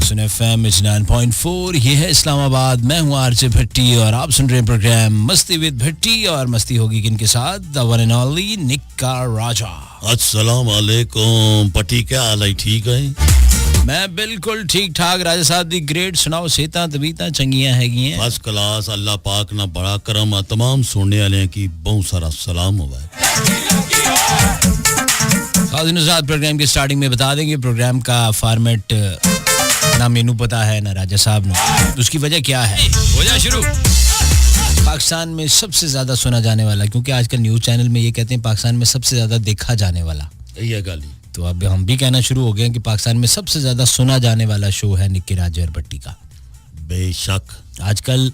सुन FM 9.4, ये है इस्लामाबाद। मैं हूँ आरजे भट्टी और आप सुन रहे हैं प्रोग्राम मस्ती विद भट्टी। और मस्ती होगी किनके साथ? द वन एंड ओनली निक्का राजा। अस्सलाम वालेकुम। पट्टी क्या हाल है? ठीक है? मैं बिल्कुल ठीक ठाक राजा साहब दी ग्रेट। सुनाओ सेहता तबीयता चंगियां हैगी हैं? First class. अल्लाह पाक ना बड़ा करम आ तमाम सुनने वाले की बहुत सारा सलाम हुआ है। प्रोग्राम की स्टार्टिंग में बता देंगे प्रोग्राम का फॉर्मेट ना मेनू पता है ना राजा साहब ने। उसकी वजह क्या है? हो जाए शुरू। पाकिस्तान में सबसे ज्यादा सुना जाने वाला, क्योंकि आजकल न्यूज चैनल में ये कहते हैं पाकिस्तान में सबसे ज्यादा देखा जाने वाला, ये गाली तो अब हम भी कहना शुरू हो गए हैं कि पाकिस्तान में सबसे ज्यादा सुना जाने वाला शो है निक्की राजा और भट्टी का। बेशक आजकल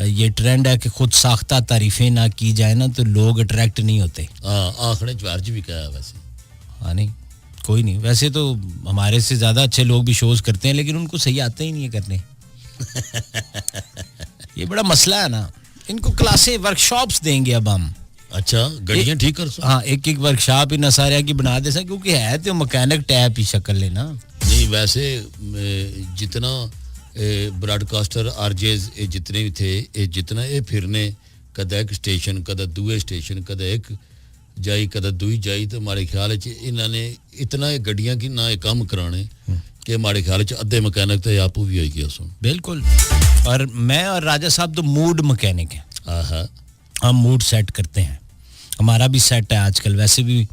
ये ट्रेंड है कि खुद साख्ता तारीफें ना की जाए ना तो लोग अट्रैक्ट नहीं होते। आखिर चार्ज भी क्या है वैसे? हाँ नहीं, कोई नहीं। वैसे तो हमारे से ज्यादा अच्छे लोग भी शोज करते हैं, लेकिन उनको सही आते ही नहीं है करने। ये बड़ा मसला है ना। इनको क्लासें वर्कशॉप्स देंगे अब हम। अच्छा, गाड़ियां ठीक कर हाँ, एक वर्कशॉप ही नसारिया की बना दे, क्योंकि है तो मैकेनिक टैप ही शक्ल लेना। नहीं वैसे जितना ब्रॉडकास्टर आरजेज जितने भी थे, जितना ये फिरने कदा एक स्टेशन कदा दूए स्टेशन कदा एक जाई कदा दुई जाई, तो हमारे ख्याल इन्होंने इतना गड्डियां की ना काम कराने कि हमारे ख्याल अद्धे मैकेनिक तो आपू भी हो गया सुन। बिल्कुल। और मैं और राजा साहब तो मूड मैकेनिक हैं। हाँ, हम मूड सेट करते हैं। हमारा भी सेट है आजकल। वैसे भी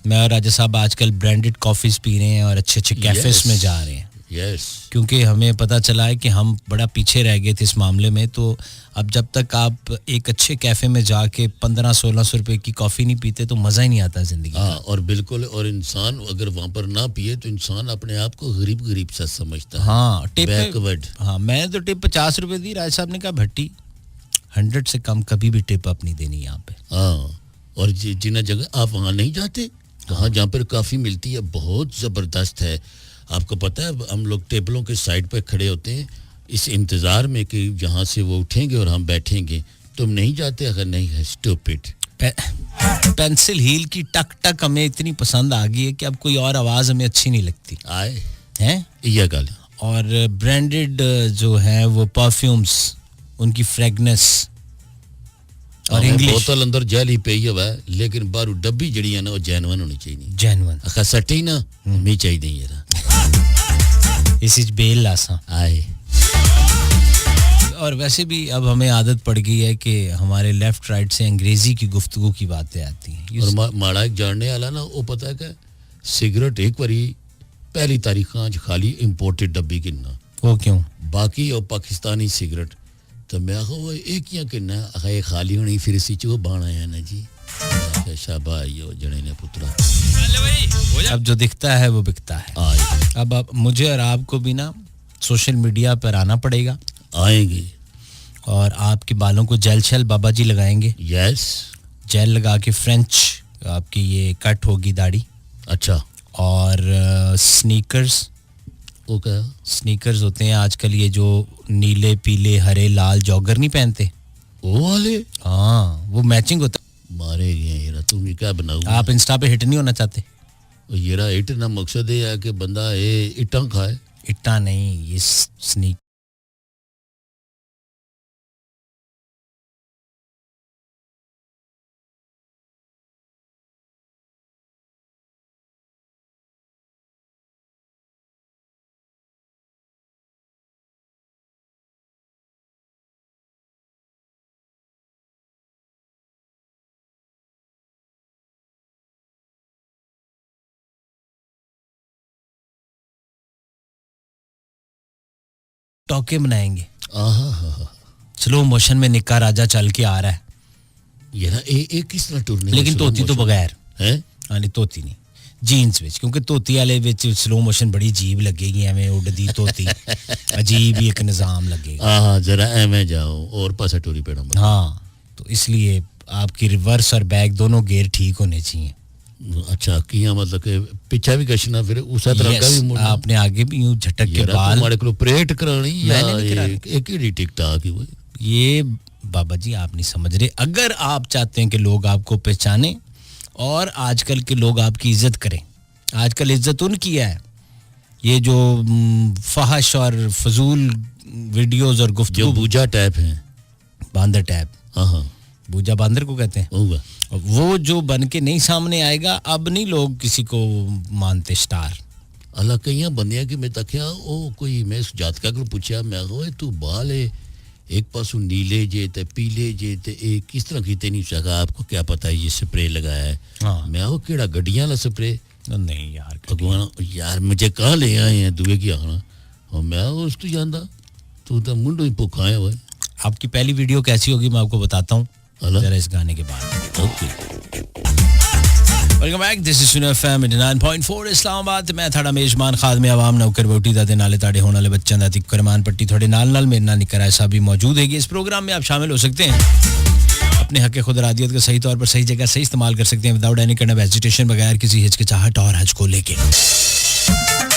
मैं और राजा साहब आजकल ब्रांडेड कॉफीज पी रहे हैं और अच्छे अच्छे कैफेस में जा रहे हैं। क्योंकि हमें पता चला है कि हम बड़ा पीछे रह गए थे इस मामले में। तो अब जब तक आप एक अच्छे कैफे में जाके 1500-1600 रुपए की कॉफी नहीं पीते तो मजा ही नहीं आता जिंदगी। हाँ, और बिल्कुल। और इंसान अगर वहाँ पर ना पिए तो इंसान अपने आप को गरीब सा समझता है। हाँ, बैकवर्ड। हाँ, मैंने तो टिप 50 रुपए दी। राज साहब ने कहा भट्टी 100 से कम कभी भी टिप अपनी देनी यहाँ पे। हाँ, और जिन जगह आप वहाँ नहीं जाते, वहाँ जहाँ पर काफ़ी मिलती है, बहुत ज़बरदस्त है। आपको पता है हम लोग टेबलों के साइड पर खड़े होते हैं इस इंतज़ार में कि जहाँ से वो उठेंगे और हम बैठेंगे। तुम नहीं जाते? अगर नहीं है स्टूपिड। पेंसिल हील की टक टक हमें इतनी पसंद आ गई है कि अब कोई और आवाज़ हमें अच्छी नहीं लगती आए हैं ये गल। और ब्रांडेड जो है वो परफ्यूम्स, उनकी फ्रेगनेंस और इंग्लिश। बोतल अंदर जैली पई है, लेकिन बाहर डब्बी जड़ी है ना वो जेन्युइन होनी चाहिए। जेन्युइन अखा सटी ना नहीं चाहिए यार। इसी बेल लासा आए। और वैसे भी अब हमें आदत पड़ गई है कि हमारे लेफ्ट राइट से अंग्रेजी की गुफ्तगू की बातें आती हैं। और माड़ा एक जानने वाला ना वो पता है कि सिगरेट एक बारी पहली तारीख खाली इंपोर्टेड डब्बी किन्ना। वो क्यों? बाकी और पाकिस्तानी सिगरेट तो मैं वो एक या किन्ना ये खाली होनी फिर इसी चो बाना है ना जी। शाबाश यो जने ने पुत्रा। अब जो दिखता है वो बिकता है। अब मुझे और आपको भी ना सोशल मीडिया पर आना पड़ेगा। आएंगे। और आपके बालों को जेल शेल बाबा जी लगाएंगे। यस, जेल लगा के फ्रेंच आपकी ये कट होगी दाढ़ी। अच्छा। और स्नीकर्स। वो क्या? स्नीकर्स होते हैं आजकल ये जो नीले पीले हरे लाल जॉगर नहीं पहनते वो वाले? हाँ, वो मैचिंग होता। मारे गए यार, तुम क्या बनाओ? आप इंस्टा पे हिट नहीं होना चाहते? येरा हिट ना मकसद ये है कि बंदा ये इट्टा खाए। इट्टा नहीं, ये स्नीक। टॉके बनाएंगे। स्लो मोशन में निक्का राजा चल के आ रहा है। ये ना एक किस तरह टूरने, लेकिन तोती तो बगैर है। नहीं तोती नहीं, जीन्स विच, क्योंकि तोती वाले विच स्लो मोशन बड़ी अजीब लगेगी। एवें उड़दी तोती अजीब ही एक निजाम लगेगा। हाँ, जरा एवें जाओ और पासा टूरी पेड़ा। हाँ, तो इसलिए आपकी रिवर्स और बैक दोनों गेयर ठीक होने चाहिए। अच्छा किया, मतलब कि पीछे भी कशना फिर उस तरह का भी मुड़ना। आपने आगे भी यूं झटक के बाल हमारे को ऑपरेट करानी या एक ही टिकटॉक ही? वो ये बाबा जी आप नहीं समझ रहे। अगर आप चाहते हैं कि लोग आपको पहचाने और आजकल के लोग आपकी इज्जत करें, आजकल इज्जत उनकी है ये जो फहश और फजूल वीडियोस और गुफ्तगू, जो बूजा टैप हैं, बांदर टैप, हाँ, बूजा बांदर को कहते हैं, होगा वो जो बन के नहीं सामने आएगा, अब नहीं लोग किसी को मानते स्टार। अल्लाह कईयां बंदियां कि मैं तकिया ओ कोई मैं उस जातका को पूछा, मैं ओए तू बाल है एक पासों नीले जे ते पीले जे ते एक किस तरह कीते नहीं सका, आपको क्या पता है ये स्प्रे लगाया है? हाँ। मैं वो केड़ा गड्डियां वाला स्प्रे? नहीं यार, भगवान यार मुझे कहाँ ले आए हैं दुए की आखना, और मैं उस तो जानता तू तो मुंडो ही भूखा है भाई। आपकी पहली वीडियो कैसी होगी मैं आपको बताता हूँ जरा इस गाने के बाद। Okay, welcome back, this is सुनो एफएम 89.4 इस्लामाबाद। मैं थोड़ा मेजबान खादमे आवाम नौकर बोटी दा दे नाले ताड़े होने वाले बच्चों दा तिकरमान पट्टी थोड़े नाल नाल मेरे नाल निकर ऐसा भी मौजूद है कि इस प्रोग्राम में आप शामिल हो सकते हैं, अपने हक खुद रादियत का सही तौर पर सही जगह सही इस्तेमाल कर सकते हैं without any kind of hesitation, बगैर किसी हिचकिचाहट और हज को लेके।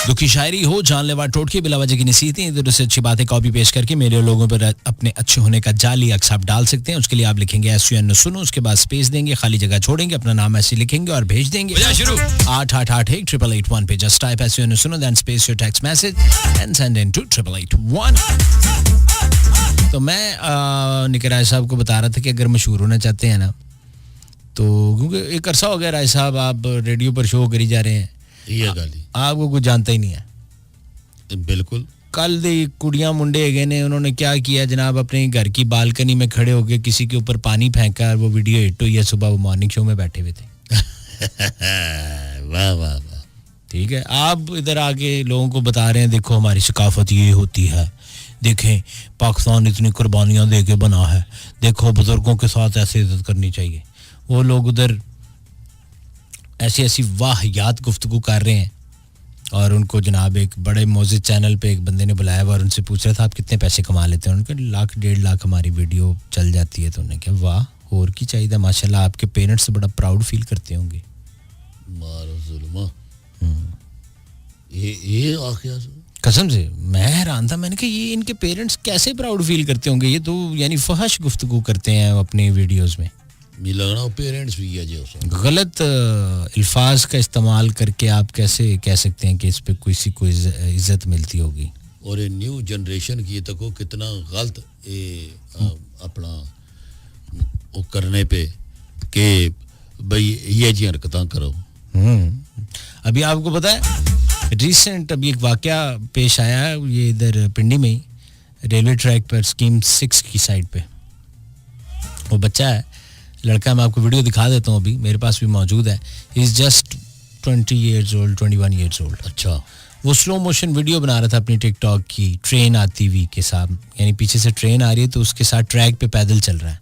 दुखी शायरी हो, जानलेवा टोटके, बिला वजह की नसीहतें, इधर उधर से अच्छी बातें कॉपी पेश करके मेरे लोगों पर अपने अच्छे होने का जाली अक्स आप डाल सकते हैं। उसके लिए आप लिखेंगे SUN सुनो, उसके बाद स्पेस देंगे, खाली जगह छोड़ेंगे, अपना नाम ऐसे लिखेंगे और भेज देंगे 8881 पे। जस्ट टाइप SUN सुनो then space your text message and send in to 8881। तो मैं निकर राय साहब को बता रहा था कि अगर मशहूर होना चाहते हैं ना, तो क्योंकि एक अरसा हो गया राय साहब आप रेडियो पर शो करी जा रहे हैं, ये गाली आपको कुछ जानता ही नहीं है। बिल्कुल। कल दे कुड़ियां मुंडे है ने उन्होंने क्या किया जनाब, अपने घर की बालकनी में खड़े होकर किसी के ऊपर पानी फेंका और वो वीडियो हिट हुई है। सुबह वो मॉर्निंग शो में बैठे हुए थे। वाह वाह वाह, ठीक है, आप इधर आके लोगों को बता रहे हैं देखो हमारी सकाफत ये होती है, देखें पाकिस्तान इतनी कुर्बानियां दे के बना है, देखो बुजुर्गों के साथ ऐसे इज्जत करनी चाहिए। वो लोग उधर ऐसी ऐसी वाहियात गुफ्तगू कर रहे हैं और उनको जनाब एक बड़े मोजिद चैनल पे एक बंदे ने बुलाया हुआ और उनसे पूछ रहा था आप कितने पैसे कमा लेते हैं। उनके 1 लाख 1.5 लाख हमारी वीडियो चल जाती है। तो उन्होंने कहा वाह और की चाहिए, माशाल्लाह आपके पेरेंट्स बड़ा प्राउड फील करते होंगे। मारो जुल्मा, ये आखिर कसम से मैं हैरान था, मैंने कहा ये इनके पेरेंट्स कैसे प्राउड फील करते होंगे, ये तो यानी फहश गुफ्तगू करते हैं अपनी वीडियोस में। मुझे लग रहा पेरेंट्स भी है जो गलत अल्फाज का इस्तेमाल करके आप कैसे कह सकते हैं कि इस पे किसी को इज्जत मिलती होगी। और ये न्यू जनरेशन की तक कितना गलत अपना वो करने पे कि भाई ये जी हरकतां करो। अभी आपको पता है रिसेंट अभी एक वाकया पेश आया है, ये इधर पिंडी में ही रेलवे ट्रैक पर स्कीम 6 की साइड पे वो बच्चा है, लड़का, मैं आपको वीडियो दिखा देता हूँ, अभी मेरे पास भी मौजूद है। He is just 20 years old, 21 years old। अच्छा, वो स्लो मोशन वीडियो बना रहा था अपनी टिकटॉक की, ट्रेन आती हुई के साथ, यानी पीछे से ट्रेन आ रही है तो उसके साथ ट्रैक पे पैदल चल रहा है।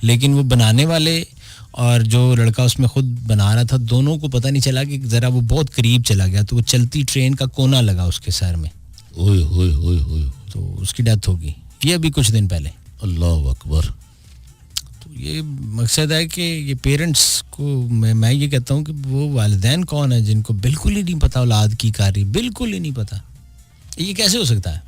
लेकिन वो बनाने वाले और जो लड़का उसमें खुद बना रहा था दोनों को पता नहीं चला कि ज़रा वो बहुत करीब चला गया तो वो चलती ट्रेन का कोना लगा उसके सर में। ओए ओए ओए ओए, तो उसकी डेथ होगी, ये अभी कुछ दिन पहले। अल्लाह अकबर। ये मकसद है कि ये पेरेंट्स को मैं ये कहता हूँ कि वो वालिदैन कौन है जिनको बिल्कुल ही नहीं पता औलाद की कारी, बिल्कुल ही नहीं पता। ये कैसे हो सकता है?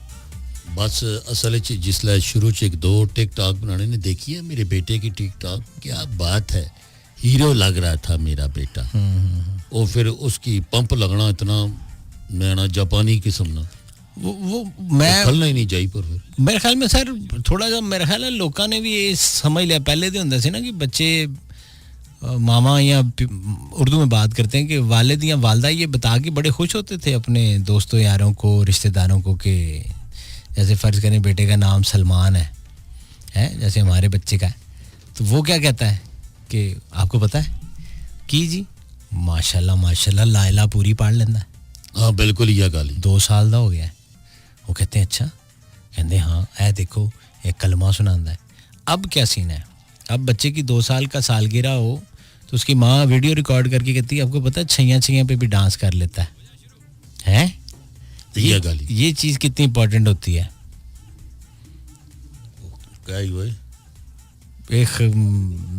बस असल जिसले शुरू च 1-2 टिकटॉक बनाने ने देखी है मेरे बेटे की टिकटॉक, क्या बात है, हीरो लग रहा था मेरा बेटा। और फिर उसकी पंप लगना इतना मैं जापानी किस्म ना वो मैं खलना ही नहीं जाई। पर फिर मेरे ख्याल में सर थोड़ा सा मेरे ख्याल है लोगों ने भी ये समझ लिया, पहले तो होता ना कि बच्चे मामा या उर्दू में बात करते हैं कि वालिद या वालदा ये बता के बड़े खुश होते थे अपने दोस्तों यारों को रिश्तेदारों को कि जैसे फ़र्ज़ करें बेटे का नाम सलमान है जैसे हमारे बच्चे का है, तो वो क्या कहता है कि आपको पता है कि जी माशाल्लाह माशाल्लाह लाइला पूरी पढ़ लेंदा है। हाँ बिल्कुल, यह गाली 2 साल का हो गया है। वो कहते हैं अच्छा, कहते हाँ ऐ देखो एक कलमा सुनांदा है। अब क्या सीन है, अब बच्चे की 2 साल का सालगिरह हो तो उसकी माँ वीडियो रिकॉर्ड करके कहती है आपको पता है छैया पे भी डांस कर लेता है। ये चीज़ कितनी इंपॉर्टेंट होती है। क्या ही हुए एक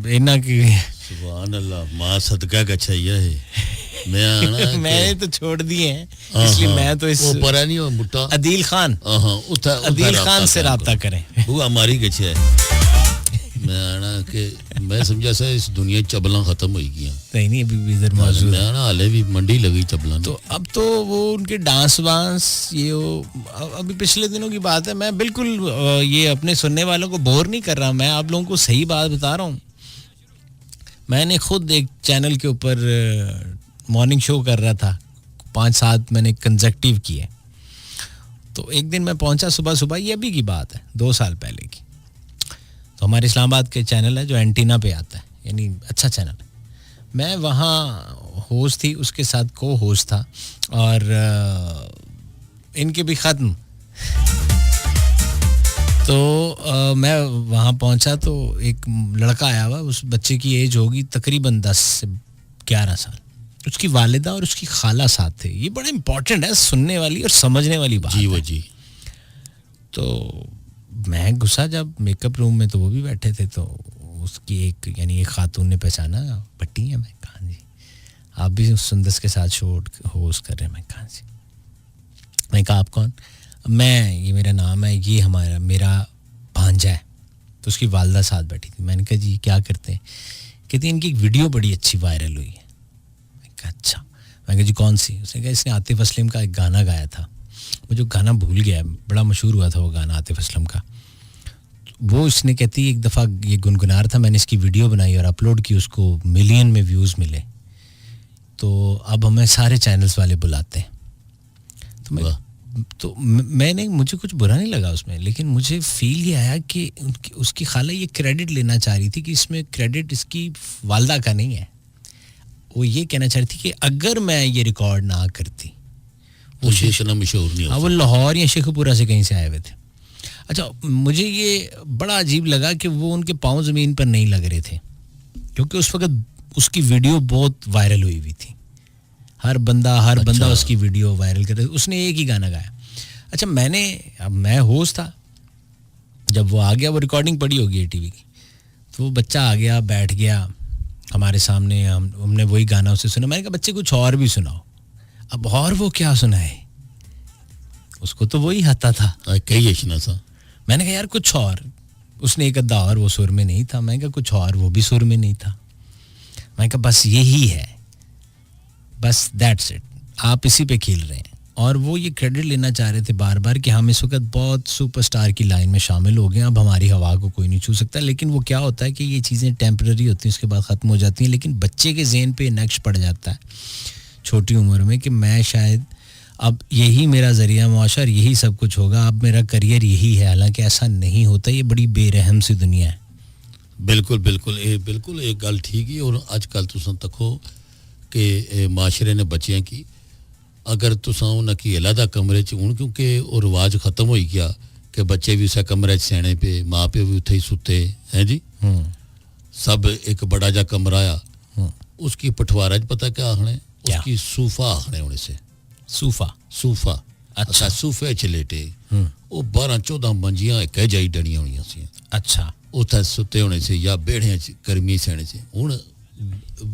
इना की सुभान अल्लाह, माँ सदका का छैया है। मैंने तो छोड़ दिए हैं इसलिए मैं तो इस वो परा नहीं हो मुट्टा अदील खान से राब्ता करें। वो हमारी गच्छे है मैं ना कि मैं समझा सा इस दुनिया चबला खत्म हो गई नहीं अभी भी इधर मौजूद मैं ना हाले भी मंडी लगी चबला तो अब तो वो उनके डांस वांस ये वो अभी पिछले दिनों की बात है मैं बिल्कुल ये अपने सुनने वालों को बोर नहीं कर रहा मैं आप लोगों को सही बात बता रहा हूँ मैंने खुद एक चैनल के ऊपर मॉर्निंग शो कर रहा था 5-7 मैंने कंसेक्टिव किए तो एक दिन मैं पहुंचा सुबह ये अभी की बात है 2 साल पहले की तो हमारे इस्लामाबाद के चैनल है जो एंटीना पे आता है यानी अच्छा चैनल है मैं वहाँ होस्ट थी उसके साथ को होस्ट था और इनके भी ख़त्म तो मैं वहाँ पहुँचा तो एक लड़का आया हुआ उस बच्चे की एज होगी तकरीबन 10 से 11 साल उसकी वालिदा और उसकी खाला साथ थे ये बड़ा इम्पोर्टेंट है सुनने वाली और समझने वाली बात जी वो जी तो मैं घुसा जब मेकअप रूम में तो वो भी बैठे थे तो उसकी एक यानी एक खातून ने पहचाना भट्टी है मैं कहा जी आप भी उस सुंदस के साथ शो होस्ट कर रहे हैं मैं कहा जी मैं कहा आप कौन मैं ये मेरा नाम है ये मेरा भांजा है तो उसकी वालदा साथ बैठी थी मैंने कहा जी क्या करते हैं कहती इनकी एक वीडियो बड़ी अच्छी वायरल हुई है मैं कहा अच्छा मैं कहा जी कौन सी उसने कहा इसने आतिफ असलम का एक गाना गाया था वो जो गाना भूल गया बड़ा मशहूर हुआ था वो गाना आतिफ असलम का वो इसने कहती एक दफ़ा ये गुनगुना रहा था मैंने इसकी वीडियो बनाई और अपलोड की उसको मिलियन में व्यूज़ मिले तो अब हमें सारे चैनल्स वाले बुलाते हैं तो मैंने मुझे कुछ बुरा नहीं लगा उसमें लेकिन मुझे फील ये आया कि उसकी खाला ये क्रेडिट लेना चाह रही थी कि इसमें क्रेडिट इसकी वालदा का नहीं है वो ये कहना चाह रही थी कि अगर मैं ये रिकॉर्ड ना करती वो इतना मशहूर नहीं होता वो लाहौर या शेखपुरा से कहीं से आए हुए थे अच्छा मुझे ये बड़ा अजीब लगा कि वो उनके पाँव ज़मीन पर नहीं लग रहे थे क्योंकि उस वक्त उसकी वीडियो बहुत वायरल हुई थी हर बंदा उसकी वीडियो वायरल कर रहा उसने एक ही गाना गाया अच्छा मैं होस्ट था जब वो आ गया वो रिकॉर्डिंग पड़ी होगी टीवी की तो वो बच्चा आ गया बैठ गया हमारे सामने हमने वही गाना उसे सुना मैंने कहा बच्चे कुछ और भी सुनाओ अब और वो क्या सुनाए उसको तो वही आता था कई इतना सा मैंने कहा यार कुछ और उसने एक अद्धा और वो सुर में नहीं था मैंने कहा कुछ और वो भी सुर में नहीं था मैंने कहा बस यही है बस दैट्स इट आप इसी पे खेल रहे हैं और वो ये क्रेडिट लेना चाह रहे थे बार बार कि हम इस वक्त बहुत सुपरस्टार की लाइन में शामिल हो गए अब हमारी हवा को कोई नहीं छू सकता लेकिन वो क्या होता है कि ये चीज़ें टेम्पररी होती हैं उसके बाद ख़त्म हो जाती हैं लेकिन बच्चे के ज़हन पे नक्श पड़ जाता है छोटी उम्र में कि मैं शायद अब यही मेरा ज़रिया मुआशा और यही सब कुछ होगा अब मेरा करियर यही है हालांकि ऐसा नहीं होता ये बड़ी बेरहम सी दुनिया है बिल्कुल एक गल ठीक है और अजकल तुम तको कि माशरे ने बच्चियां की अगर तुसा उनकी अलहदा कमरे च हूँ क्योंकि वो रिवाज खत्म हो गया कि बच्चे भी उस कमरे सहने पे माँ प्यो भी उत्थे ही सुते हैं जी सब एक बड़ा जा कमरा आ उसकी पठवारा पता क्या आखने उसकी सूफा आखने होने से सूफा अच्छा सूफे च लेटे वो 12-14 मंजियां एक जाई डनियां होनी सी अच्छा उत्थे सुते होने से या बेड़े गर्मी सहने से हूँ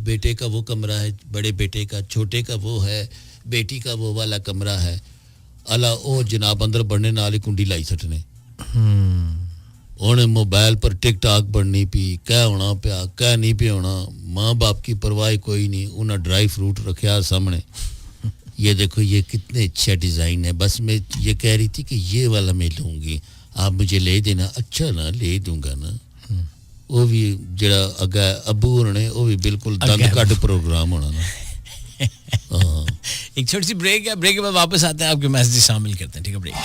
बेटे का वो कमरा है बड़े बेटे का छोटे का वो है बेटी का वो वाला कमरा है अला ओ जनाब अंदर बढ़ने नाल कुंडी लाई सटने उन्हें मोबाइल पर टिकटॉक बढ़नी पी क्या होना पिया क्या नहीं पिया होना माँ बाप की परवाह कोई नहीं उन्हें ड्राई फ्रूट रखा सामने ये देखो ये कितने अच्छा डिज़ाइन है बस मैं ये कह रही थी कि ये वाला मैं लूँगी आप मुझे ले देना अच्छा ना ले दूंगा ना वो भी जरा अगा अबू होने वो भी बिल्कुल दंद कट प्रोग्राम होना ना एक छोटी सी ब्रेक है ब्रेक के बाद वापस आते हैं आपके मैसेज शामिल करते हैं ठीक है ब्रेक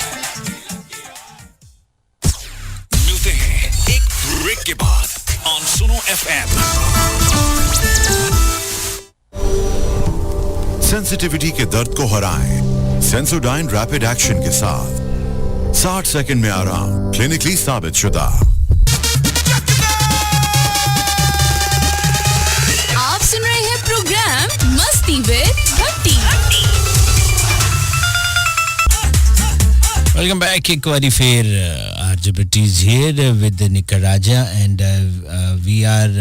मिलते हैं एक ब्रेक के बाद ऑन सुनो एफएम सेंसिटिविटी के दर्द को हराएं सेंसोडाइन रैपिड एक्शन के साथ 60 सेकंड में आराम क्लिनिकली साबित शुदा आप सुन रहे हैं प्रोग्राम मस्ती विद भट्टी वेलकम बैक एक बारी फिर RJ Bhatti is here with निकर राजा and we are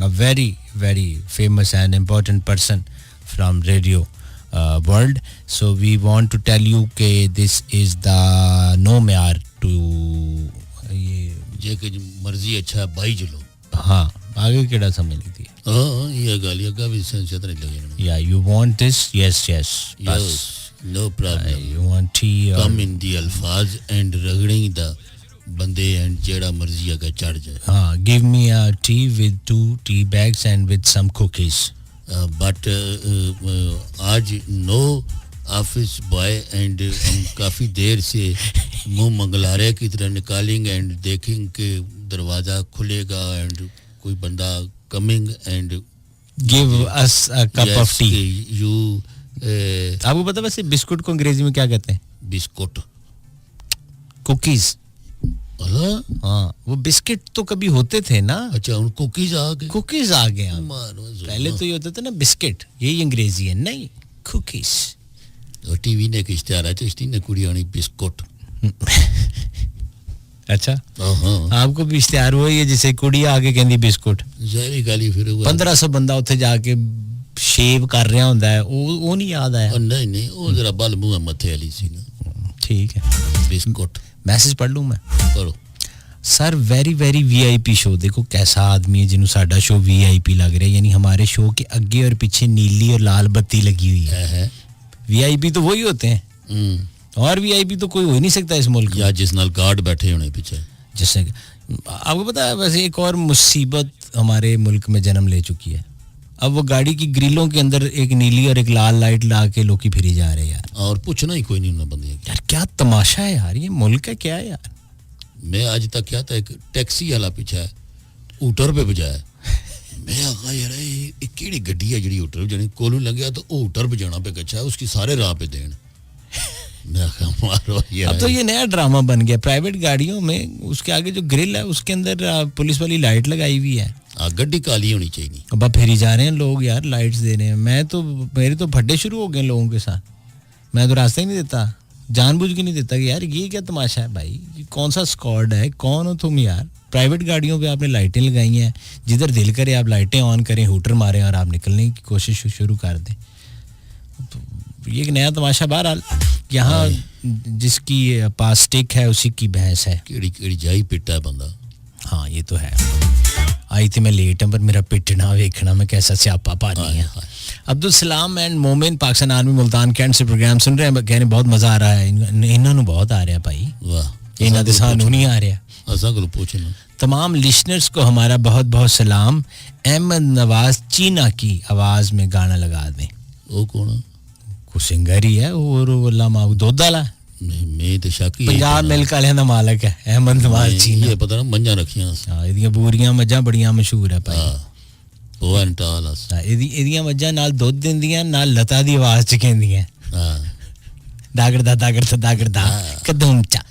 a very famous and important person from radio world. So we want to tell you that this is the no meyar to जे कि मर्जी अच्छा by चलो हाँ आगे केड़ा समझ लीती हाँ ये गाली अगा भी सेंस नहीं लगे या you want this yes yes yes no problem you want tea come in the alfaz and ragding the बंदे एंड जेड़ा मर्जी अगर चढ़ जाए हाँ give me a tea with 2 tea bags and with some cookies but आज no office boy and हम काफ़ी देर से मुंह मंगलारे की तरह निकालेंगे एंड देखेंगे कि दरवाज़ा खुलेगा एंड कोई बंदा coming and give us a cup of tea you आपको पता वैसे बिस्कुट को अंग्रेजी में क्या कहते हैं बिस्कुट कुकीज हाँ वो बिस्किट तो कभी होते थे ना अच्छा उन कुकीज आ गए कुकीज आ गए पहले तो ये होते थे ना बिस्किट यही अंग्रेजी है नहीं कुकीज और टीवी ने एक इश्तेहार है तो ने कुड़ी आनी बिस्कुट अच्छा आपको भी इश्तेहार हुआ है जिसे कुड़ी आके कहंदी बिस्कुट जारी गाली फिर हुआ 1500 बंदा ਉੱਥੇ ਜਾ ਕੇ शेव कर रहा होता है वो नहीं याद आया नहीं नहीं वो जरा बल मुंह मथे वाली सी ना ठीक है बिस्कुट मैसेज पढ़ लूं मैं पढ़ो sir very very VIP show देखो कैसा आदमी है जिन्हों साडा शो वीआईपी लग रहा है यानी हमारे शो के आगे और पीछे नीली और लाल बत्ती लगी हुई है वीआईपी तो वही होते हैं और वीआईपी तो कोई हो ही नहीं सकता इस मुल्क में या जिस नाल गार्ड बैठे होने पीछे जैसे आपको पता है वैसे एक और मुसीबत हमारे मुल्क में जन्म ले चुकी है अब वो गाड़ी की ग्रिलों के अंदर एक नीली और एक लाल लाइट ला के लोग फिरी जा रहे हैं यार और पूछना ही कोई नहीं उन्हें बंदे यार क्या तमाशा है यार ये मुल्क है क्या है यार मैं आज तक क्या था एक टैक्सी वाला पीछे ऊटर पे बजाया मैं आगा यार ये केड़ी गड्डी है जेडी ऊटर बजानी कोलों लंघया तो ऊटर बजाना पे गच्छा उसकी सारे राह पे देन मैं आगा मारो यार अब तो ये नया ड्रामा बन गया प्राइवेट गाड़ियों में उसके आगे जो ग्रिल है उसके अंदर पुलिस वाली लाइट लगाई हुई है गड्डी काली होनी चाहिए अब फेरी जा रहे हैं लोग यार लाइट्स दे रहे हैं मेरे तो फड्डे शुरू हो गए लोगों के साथ मैं तो रास्ता ही नहीं देता जानबूझ के नहीं देता कि यार ये क्या तमाशा है भाई ये कौन सा स्क्वाड है कौन हो तुम यार प्राइवेट गाड़ियों पे आपने लाइटें लगाई हैं जिधर दिल करे आप लाइटें ऑन करें हूटर मारें और आप निकलने की कोशिश शुरू कर दें तो ये एक नया तमाशा बहरहाल यहाँ जिसकी पास स्टिक है उसी की भैंस है केड़ी जाई पिट्टा है बंदा हाँ ये तो है आई थी मैं लेट हूं पर मेरा पिटना वेखना मैं कैसा स्यापा पानी है अब्दुल सलाम एंड मोमिन पाकिस्तान आर्मी मुल्तान कैंट से प्रोग्राम सुन रहे हैं कहने बहुत मजा आ रहा है इन्होंने बहुत आ रहा है भाई वाह इन्हों दे सानू नहीं आ रहा असा को पूछना तमाम लिसनर्स को हमारा बहुत बहुत सलाम अहमद नवाज चीना की आवाज में गाना लगा दें वो कौन को सिंगर ही है और अल्लाह माऊ दोदाला मैं तो शाकी पंजाब मिल्क वाले दा मालिक है अहमद नवाज चीना ये पता ना मंजा रखियां हां एदियां बूरियां मज्जां बड़ियां मशहूर है भाई ਉਹ ਐਂਟਾਲਸ ਇਹਦੀਆਂ ਮੱਝਾਂ ਨਾਲ ਦੁੱਧ ਦਿੰਦੀਆਂ ਨਾਲ ਲਤਾ ਦੀ ਆਵਾਜ਼ ਚ ਕਹਿੰਦੀਆਂ ਦਾਗੜਦਾ ਕਦਮ ਚਾ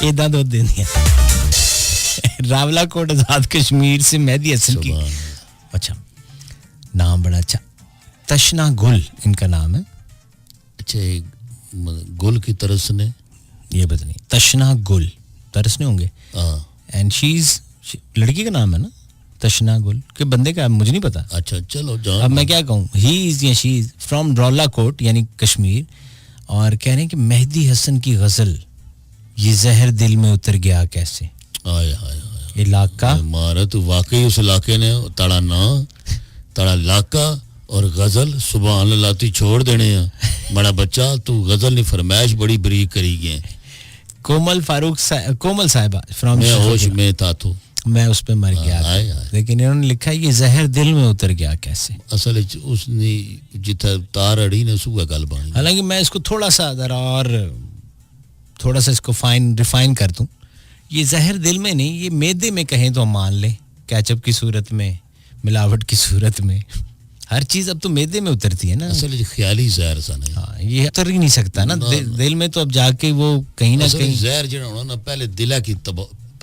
ਇਦਾਂ ਦੁੱਧ ਦਿੰਦੀਆਂ रावलाकोट आजाद कश्मीर से मेहदी हसन की अच्छा नाम बड़ा अच्छा तशना गुल इनका नाम है अच्छा गुल की तरसने ये पता नहीं तशना गुल तरसने होंगे एंड शी इज लड़की का नाम है ना तशना गुल के बंदे का मुझे नहीं पता अच्छा चलो जाओ अब मैं क्या कहूँ ही इज या शी इज फ्रॉम रावलाकोट यानी कश्मीर और कह रहे हैं कि मेहदी हसन की गजल ये जहर दिल में उतर गया कैसे आय हाय इलाका मारा तो वाकई उस इलाके ने तड़ा ना तड़ा इलाका और गजल सुबह अल्लाह छोड़ देने बड़ा बच्चा तू गजल ने फरमाइश बड़ी बरीक करी गए कोमल फारूक कोमल साहिबा फ्रॉम मैं होश में था तो मैं उस पे मर गया लेकिन इन्होंने लिखा ये जहर दिल में उतर गया कैसे असल उसने जिथा तार अड़ी ने सुबह गल बानी हालांकि मैं इसको थोड़ा सा जरा और थोड़ा सा इसको रिफाइन कर दूं ये जहर दिल में नहीं ये मैदे में कहें तो हम मान लें केचप की सूरत में मिलावट की सूरत में हर चीज अब तो मैदे में उतरती है ना असल ख्याली जहर सा नहीं हाँ ये उतर ही नहीं सकता ना दिल में तो अब जाके वो कहीं ना कहीं जहर जो होना ना पहले दिला की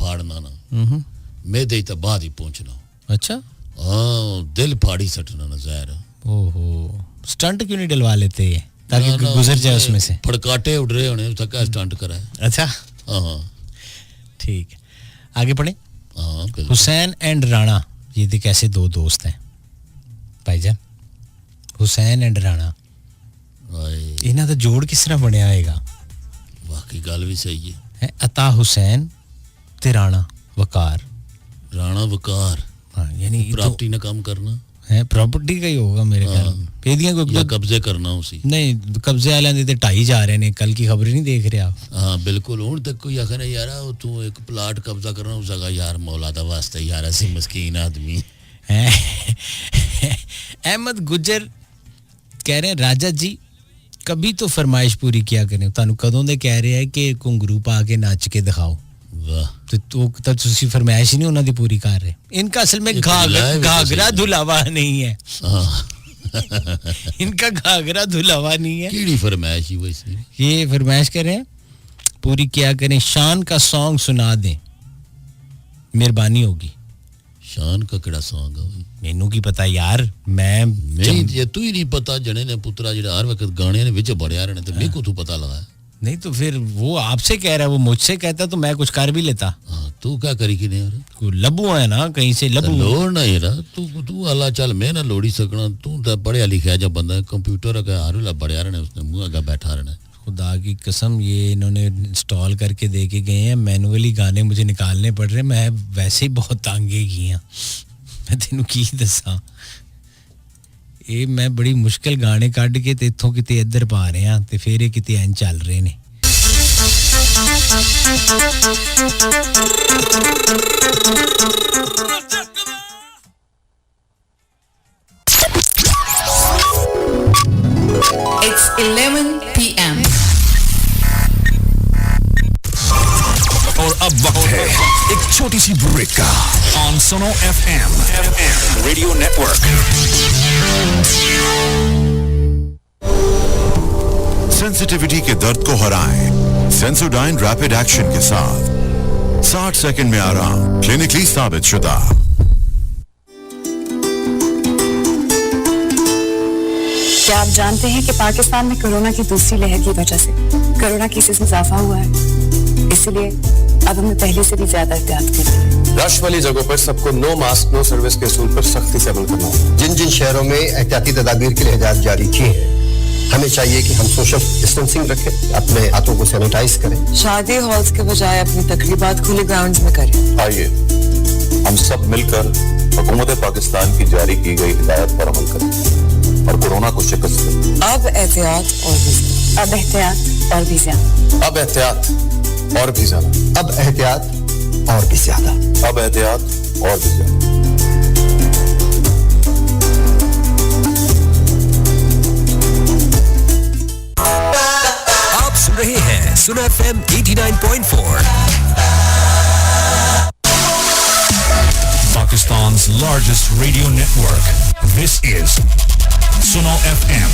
फाड़ना ना मैदे तो बाद ही पहुंचना अच्छा हाँ दिल फाड़ी सटना ना जहर ओहो स्टंट क्यों नहीं डलवा लेते ये ताकि गुजर जाए उसमें से फड़काटे उड़ रहे होने उसका क्या स्टंट करा है अच्छा हाँ ठीक है आगे पढ़े हाँ हुसैन एंड राणा ये देख कैसे दो दोस्त हैं भाईजान हुसैन एंड राणा इन्हां दा जोड़ किस तरह बनया होएगा वाकई गल भी सही है है अता हुसैन ते राणा वकार हाँ यानी प्रॉपर्टी ना काम करना है प्रॉपर्टी का ही होगा मेरे ख्याल में पेदियां को या कब्जे करना उसी नहीं कब्जे वाले दे ते ढाई जा रहे ने कल की खबर नहीं देख रहे आप हाँ बिल्कुल हुन तक कोई आखने यार तू एक प्लाट कब्जा करना उस जगह यार मौला दा वास्ते यार ऐसे मस्कीन आदमी अहमद गुजर कह रहे हैं राजा जी कभी तो फरमाइश पूरी किया करें तानू कदों दे कह रहे हैं कि घुंगरू पा के नाच के दिखाओ वाह तो तब तुसी फरमाइश ही नहीं उन्हां दी पूरी कर रहे इनका असल में घाघरा धुलावा नहीं है इनका घाघरा धुलावा नहीं है कीड़ी फरमाइश ही वैसे ये फरमाइश कर रहे हैं पूरी किया करें शान का सॉन्ग सुना दें मेहरबानी होगी शान का केड़ा सॉन्ग है मेनू की पता यार मैं ये तू ही नहीं पता जने ने पुत्रा जेड़ा हर वक्त गाने ने विच बड़या रहने ते मेरे को तू पता लगा नहीं तो फिर वो आपसे कह रहा है वो मुझसे कहता तो मैं कुछ कर भी लेता हाँ तू क्या करी कि नहीं यार लबू है ना कहीं से लबू लोड़ ना यार तू अल्लाह चल मैं ना लोड़ी सकना तू तो पढ़िया लिखा जब बंदा कंप्यूटर का हारूला बड़या रहने उसने मुंह आगे बैठा रहना खुदा की कसम ये इन्होंने इंस्टॉल करके दे के गए हैं मैनुअली गाने मुझे निकालने पड़ रहे मैं वैसे ही बहुत तांगे की हैं मैं तेनू की दसा ਇਹ ਮੈਂ ਬੜੀ ਮੁਸ਼ਕਿਲ ਗਾਣੇ ਕੱਢ ਕੇ ਤੇ ਇੱਥੋਂ ਕਿਤੇ ਇੱਧਰ ਪਾ ਰਹੇ ਆ ਤੇ ਫਿਰ ਇਹ ਕਿਤੇ ਐਂ ਚੱਲ ਰਹੇ ਨੇ It's 11 p.m. और अब वक्त है एक छोटी सी ब्रेक का ऑन सुनो FM रेडियो नेटवर्क सेंसिटिविटी के दर्द को हराएं सेंसोडाइन रैपिड एक्शन के साथ 60 सेकंड में आराम क्लिनिकली साबित शुदा क्या आप जानते हैं कि पाकिस्तान में कोरोना की दूसरी लहर की वजह से कोरोना केसेस में इजाफा हुआ है इसलिए अब हमें पहले से भी ज्यादा एहतियात करनी है रश वाली जगहों पर सबको नो मास्क नो सर्विस के असूल पर सख्ती से अमल करना होगा जिन जिन शहरों में एहतियाती तदाबीर के लिए हिदायत जारी की है हमें चाहिए कि हम सोशल डिस्टेंसिंग रखें अपने हाथों को सैनिटाइज करें शादी हॉल्स के बजाय अपनी तकरीबात खुले ग्राउंड्स में करें आइए हम सब मिलकर हुकूमत पाकिस्तान की जारी की गई हिदायत पर अमल करें और कोरोना को शिकस्त दें अब एहतियात और भी ज्यादा अब एहतियात और भी ज्यादा अब एहतियात और भी ज्यादा अब एहतियात और भी ज्यादा आप सुन रहे हैं सुनो FM 89.4 Pakistan's largest radio network. This is Suno FM.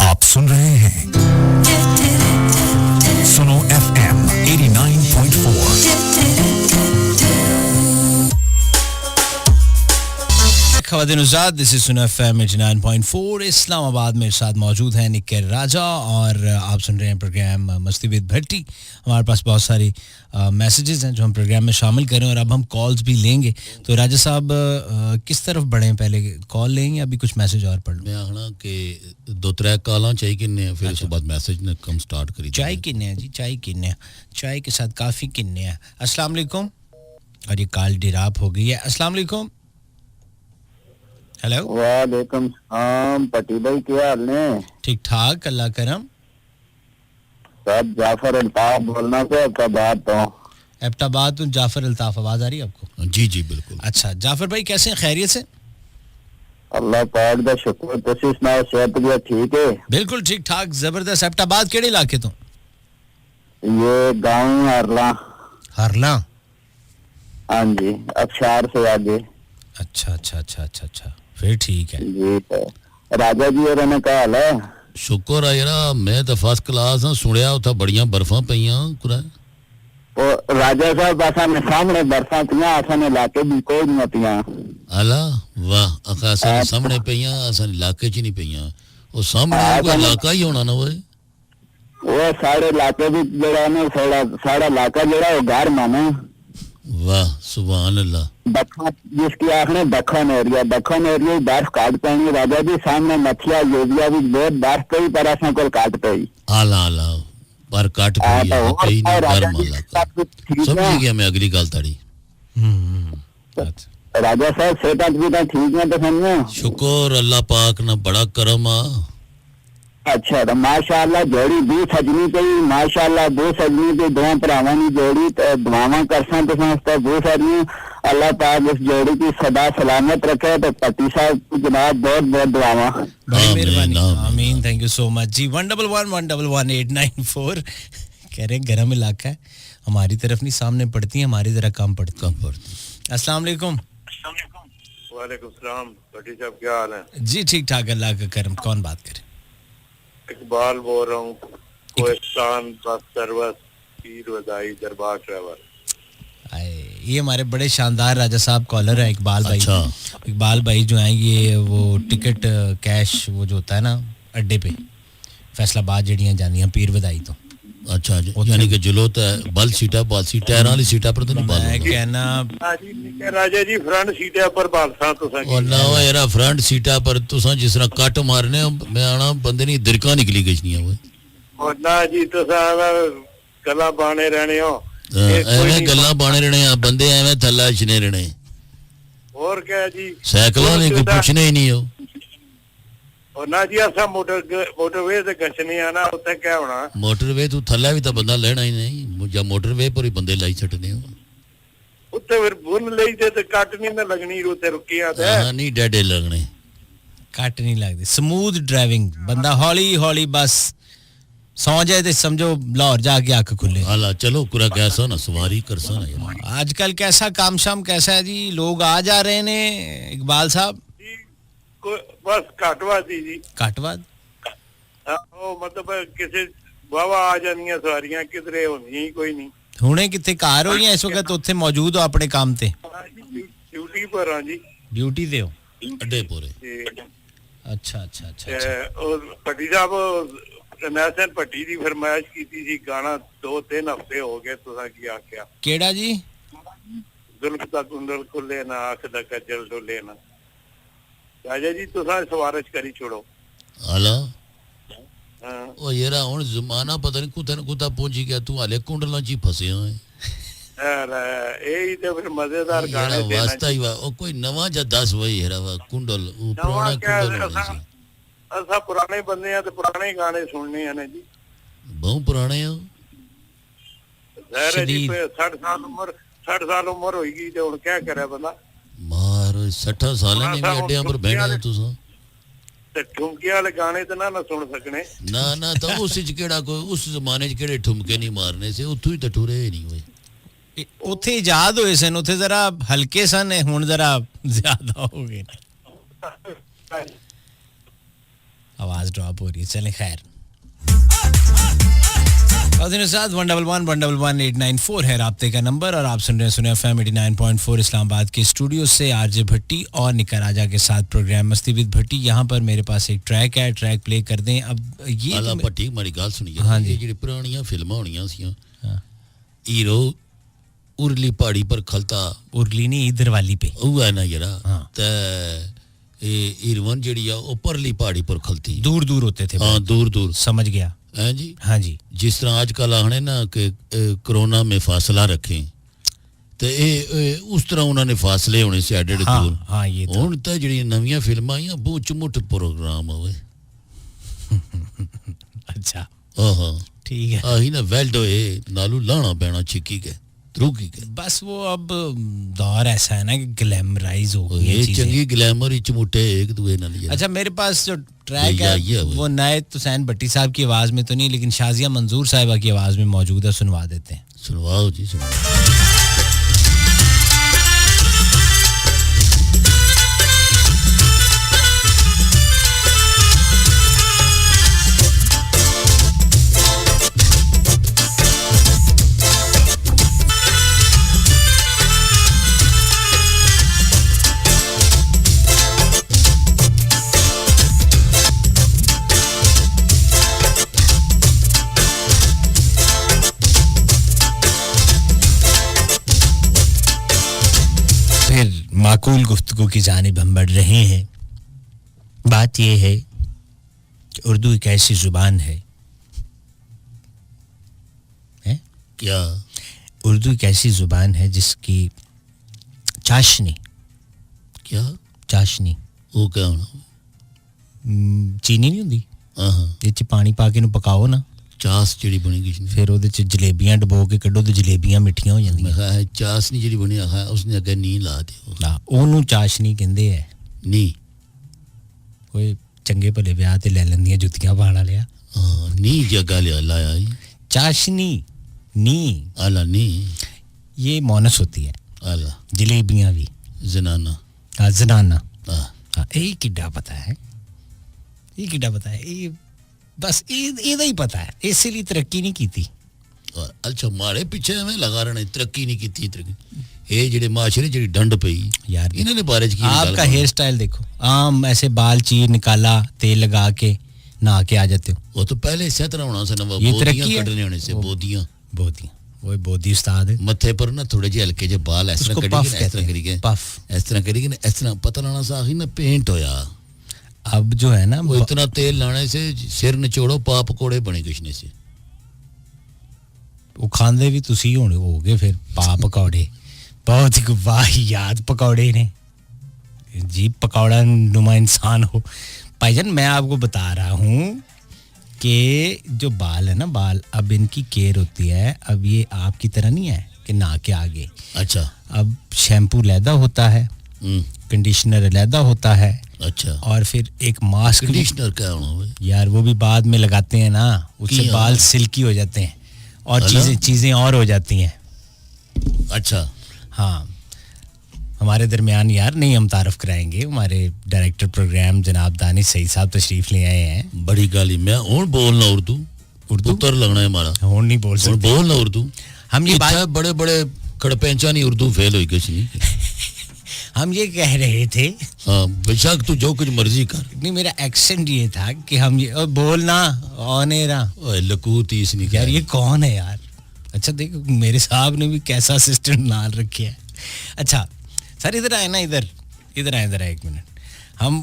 आप सुन रहे हैं सुनो FM 89.4. खवातीन-उज़ात दिस इज सुनो FM 89.4 इस्लामाबाद में साथ मौजूद हैं निक्के राजा और आप सुन रहे हैं प्रोग्राम मस्ती विद भट्टी हमारे पास बहुत सारी मैसेजेस हैं जो हम प्रोग्राम में शामिल करें और अब हम कॉल्स भी लेंगे तो राजा साहब किस तरफ बढ़ें पहले कॉल लेंगे या अभी कुछ मैसेज और पढ़ लूं मैं आखना कि दो त्रै कॉलां चाहिए किन्ने फिर उसके बाद मैसेज ने कम स्टार्ट करी चाय किन्ने हैं जी चाय के साथ काफ़ी किन्ने हैं अस्सलाम वालेकुम और ये कॉल डिराप हो गई है अस्सलाम वालेकुम हेलो वालेकुम सलाम पटी भाई क्या हाल ने ठीक ठाक अल्लाह करम सब जाफर अल्ताफ बोलना से एबटाबाद तो एबटाबाद तो जाफर अल्ताफ आवाज आ रही है आपको जी जी बिल्कुल अच्छा जाफर भाई कैसे हैं खैरियत से अल्लाह पाक दा शुक्र तुसी सुनाओ सेहत भी ठीक है बिल्कुल ठीक ठाक जबरदस्त एबटाबाद केड़े इलाके तो ये गांव हरला हाँ जी अक्षार से आगे अच्छा फिर ठीक है जी राजा जी और ने कहा हाल है शुक्र है यार मैं तो फर्स्ट क्लास हां सुनिया उथा बड़ियां बर्फां पईयां कुरा ओ राजा साहब आसाने सामने बरसां पियां आसाने इलाके भी कोई नहीं पियां अला वाह आसाने सामने पईयां आसाने इलाके च नहीं पईयां ओ सामने कोई इलाका ही होना ना वो सारे इलाके भी जेड़ा ने सारा इलाका जेड़ा वो घर माने वाह सुभान अल्लाह दखन जिसकी आखने दखन एरिया बर्फ काट पाएंगे राजा जी सामने मथिया योगिया भी बहुत बर्फ पई पर असा को काट पई आला पर काट पई है कहीं ना गर्म इलाका समझ गया मैं अगली गल ताड़ी राजा साहब सेहत भी तो ठीक है तो समझो शुक्र अल्लाह पाक ना बड़ा करम आ अच्छा तो माशाअल्लाह जोड़ी भी सजनी पे माशाअल्लाह दो सजनी पे दो भरावां दी जोड़ी दुआवां करसां तो संस्था बहुत सारी अल्लाह पाक इस जोड़ी की सदा सलामत रखे तो पति साहब जनाब बहुत बहुत दुआवां बड़ी मेहरबानी आमीन थैंक यू सो मच जी 111111894 कह रहे गरम इलाका है हमारी तरफ नहीं सामने पड़ती है हमारी तरह कम पड़ती अस्सलाम वालेकुम वालेकुम सलाम पति साहब क्या हाल है जी ठीक ठाक अल्लाह का करम कौन बात करे इकबाल बोल रहा हूँ कोहिस्तान बस सर्विस पीर वदाई दरबार ट्रैवल ये हमारे बड़े शानदार राजा साहब कॉलर है इकबाल भाई इकबाल भाई जो हैं ये वो टिकट कैश वो जो होता है ना अड्डे पे फैसलाबाद जड़ियां जांदियां पीर वदाई तो अच्छा यानी कि जुलोत है बल सीटा बाल सीट टायरां वाली सीटा पर तो नहीं बाल मैं कहना राजा जी फ्रंट सीटा पर बालसा तो और ना यारा फ्रंट सीटा पर तुसा जिस तरह कट मारने मैं आना बंदे नी दिरका निकली गईनियां वो और ना जी तुसा गल्ला बाणे रहने हो एवें गल्ला बाणे रहने आ बंदे एवें थल्ला छने रहने और क्या जी साइकिलों ने कोई पूछने ही नहीं हो और ना जी असा मोटरवे से गछने आना उत्ते क्या होना मोटरवे तू थल्ला भी तो बंदा लेना ही नहीं या मोटरवे पर ही बंदे लाई छटने हो उत्ते फिर बुन लई ते कट नहीं ना लगनी रोते रुकिया ते हां नहीं डेडे लगने कट नहीं लगदे स्मूथ ड्राइविंग बंदा हौली हौली बस सौ जाए तो समझो लाहौर जाके आंख खुले हाला चलो पूरा कैसा ना सवारी करसा ना यार आजकल कैसा काम शाम कैसा है जी लोग आ जा रहे ने इकबाल साहब बस काटवादी जी काटवाद ओ मतलब किसी बाबा आ जानियां सवारियां किधरे होनी कोई नहीं हुणे किथे कार हो या इस वक्त उत्थे मौजूद हो अपने काम ते ड्यूटी पर हां जी ड्यूटी दे हो अड्डे पूरे अच्छा अच्छा अच्छा और पट्टी साहब नैसन पट्टी दी फरमाइश कीती सी गाना 2-3 हफ्ते हो गए तुसा की आख्या केड़ा जी जुल्फ दा कुंडल खुले ना आंख दा कजल डोले ना राजा जी तुसा सवारिश करी छोड़ो हाला ओ येरा हुन जमाना पता नहीं कुता न कुता पहुंची गया तू हाले कुंडलां ची फसे है अरे एही ते फिर मजेदार गाने देना वास्ता ही वा ओ कोई नवा जा 10 वही हेरा वा कुंडल ओ पुराना कुंडल असा पुराने बंदे हैं तो पुराने गाने सुनने हैं ना जी बहुत पुराने हो ज़ाहिर जी 60 साल उम्र होगी तो हुन क्या करे बंदा मार 60 साल ने भी अड्डियां पर बैठे तुसा ते ठुमके वाले गाने तो ना सुन सकने ना ना तो उस च केड़ा कोई उस जमाने च केड़े ठुमके नहीं मारने से उथों ही तो ठुरे नहीं होए उथे इजाद होए सन उथे जरा हल्के सन हुन जरा ज्यादा हो गए आवाज ड्रॉप हो रही है चलें खैर साथ 111-111-894 है राब्ते का नंबर और आप सुन रहे हैं सुने एफएम 89.4 इस्लामाबाद के स्टूडियो से आरजे भट्टी और निका राजा के साथ प्रोग्राम मस्ती विद भट्टी यहाँ पर मेरे पास एक ट्रैक है ट्रैक प्ले कर दें अब ये आला भट्टी हमारी गाल सुनिए हाँ जी जेडी पुरानियां फिल्मां होनियां सी हीरो उरली पहाड़ी पर खलता उरली नहीं इधर वाली पे वो है ना यारा ते हीरोइन जेडी आ ऊपरली पहाड़ी पर खलती दूर दूर होते थे हाँ दूर दूर समझ गया हैं जी हाँ जी जिस तरह आजकल आने ना कि कोरोना में फासला रखें तो ये उस तरह उन्होंने फासले होने से एडेड दूर हाँ ये तो हुन तो जेडी नवीं फिल्मां आईयां बहुत चमुट प्रोग्राम होवे अच्छा हां ठीक है आही ना वेल्ड होए नालू लाना पैना छिकी के रुकी के बस वो अब दौर ऐसा है ना कि ग्लैमराइज हो गई ये चंगी ग्लैमर ही चमुटे एक दूसरे नाल यार अच्छा मेरे पास जो ट्रैक है वो नायत हुसैन भट्टी साहब की आवाज में तो नहीं लेकिन शाजिया मंजूर साहिबा की आवाज में मौजूद है सुनवा देते हैं सुनवाओ जी सुनवाओ माकूल गुफ्तगू की जानिब हम बढ़ रहे हैं बात यह है कि उर्दू एक ऐसी जुबान है क्या? उर्दू एक ऐसी जुबान है जिसकी चाशनी। क्या चाशनी? वो क्या होना? चीनी नहीं होंदी, ਇਹ ਚ ਪਾਣੀ ਪਾ ਕੇ ਇਹਨੂੰ ਪਕਾਓ ਨਾ, ਚਾਸ ਜਿਹੜੀ ਬਣੀ ਕਿਸ ਨੇ, ਫਿਰ ਉਹਦੇ ਚ ਜਲੇਬੀਆਂ ਡਬੋ ਕੇ ਕੱਢੋ ਤੇ ਜਲੇਬੀਆਂ ਮਿੱਠੀਆਂ ਹੋ ਜਾਂਦੀਆਂ। ਮੈਂ ਕਿਹਾ ਚਾਸ ਨਹੀਂ ਜਿਹੜੀ ਬਣੀ ਆ ਉਸਨੇ ਅੱਗੇ ਨੀ ਲਾ ਦਿਓ ਨਾ, ਉਹਨੂੰ ਚਾਸ਼ਨੀ ਕਹਿੰਦੇ ਐ। ਨੀ ਕੋਈ ਚੰਗੇ ਭਲੇ ਵਿਆਹ ਤੇ ਲੈ ਲੈਂਦੀਆਂ ਜੁੱਤੀਆਂ ਪਾਣ ਵਾਲਿਆ। ਨੀ ਜਗ੍ਹਾ ਲਾਇਆ चाशनी नी आला नी, ये मोनस होती है। आला जलेबियां भी जनाना। जनाना। ये किड्डा पता है, ये किड्डा पता है, ये बस ਇਹਦਾ ਹੀ ਪਤਾ ਹੈ, ਇਸੇ ਲਈ ਤਰੱਕੀ ਨਹੀਂ ਕੀਤੀ। अच्छा मारे पीछे में लगा रहे तरक्की नहीं की तरक्की, ये जेडे माशरे जेडी डंड पई यार इन्होंने बारे च की आपका हेयर स्टाइल देखो, आम ऐसे बाल चीर निकाला, तेल लगा के नहा के आ जाते हो। वो तो पहले इस तरह होना से ना, ये तरक्की कटने होने से बोदियां वो बोदी उस्ताद है। मत्थे पर ना थोड़े जे हल्के जे बाल ऐसा करेंगे, इस तरह करेंगे, पफ इस तरह करेंगे, इस तरह पता लाना सा ही ना पेंट होया। अब जो है ना वो इतना तेल लाने से सिर निचोड़ो पा पकोड़े बने किसने से, वो खांदे भी तुसी होगे फिर पा पकौड़े, बहुत ही वाहियात पकौड़े ने जी, पकौड़ा नुमा इंसान हो। भाईजान मैं आपको बता रहा हूँ कि जो बाल है ना, बाल अब इनकी केयर होती है। अब ये आपकी तरह नहीं है कि ना के आगे, अच्छा अब शैम्पू लैदा होता है, कंडीशनर लैदा होता है, अच्छा, और फिर एक मास्क। कंडीशनर क्या होना यार, वो भी बाद में लगाते हैं ना, उससे बाल सिल्की हो जाते हैं और चीजें और हो जाती हैं। अच्छा हाँ, हमारे दरमियान यार नहीं हम तारफ कराएंगे, हमारे डायरेक्टर प्रोग्राम जनाब दानिश सईद साहब तशरीफ ले आए हैं। बड़ी गाली मैं और बोलना उर्दू पुत्र लगना है हमारा, और नहीं बोल सकते, बोलना उर्दू। हम ये बात बड़े बड़े खड़पेंचा नहीं उर्दू फेल हुई कुछ नहीं हम ये कह रहे थे। हाँ बेशक तू जो कुछ मर्जी कर, नहीं मेरा एक्सेंट ये था कि हम ये बोलना ऑनेरा लकूती इसने यार, ये कौन है यार? अच्छा देखो मेरे साहब ने भी कैसा असिस्टेंट डाल रखे है। अच्छा सर इधर आए ना, इधर आए एक मिनट, हम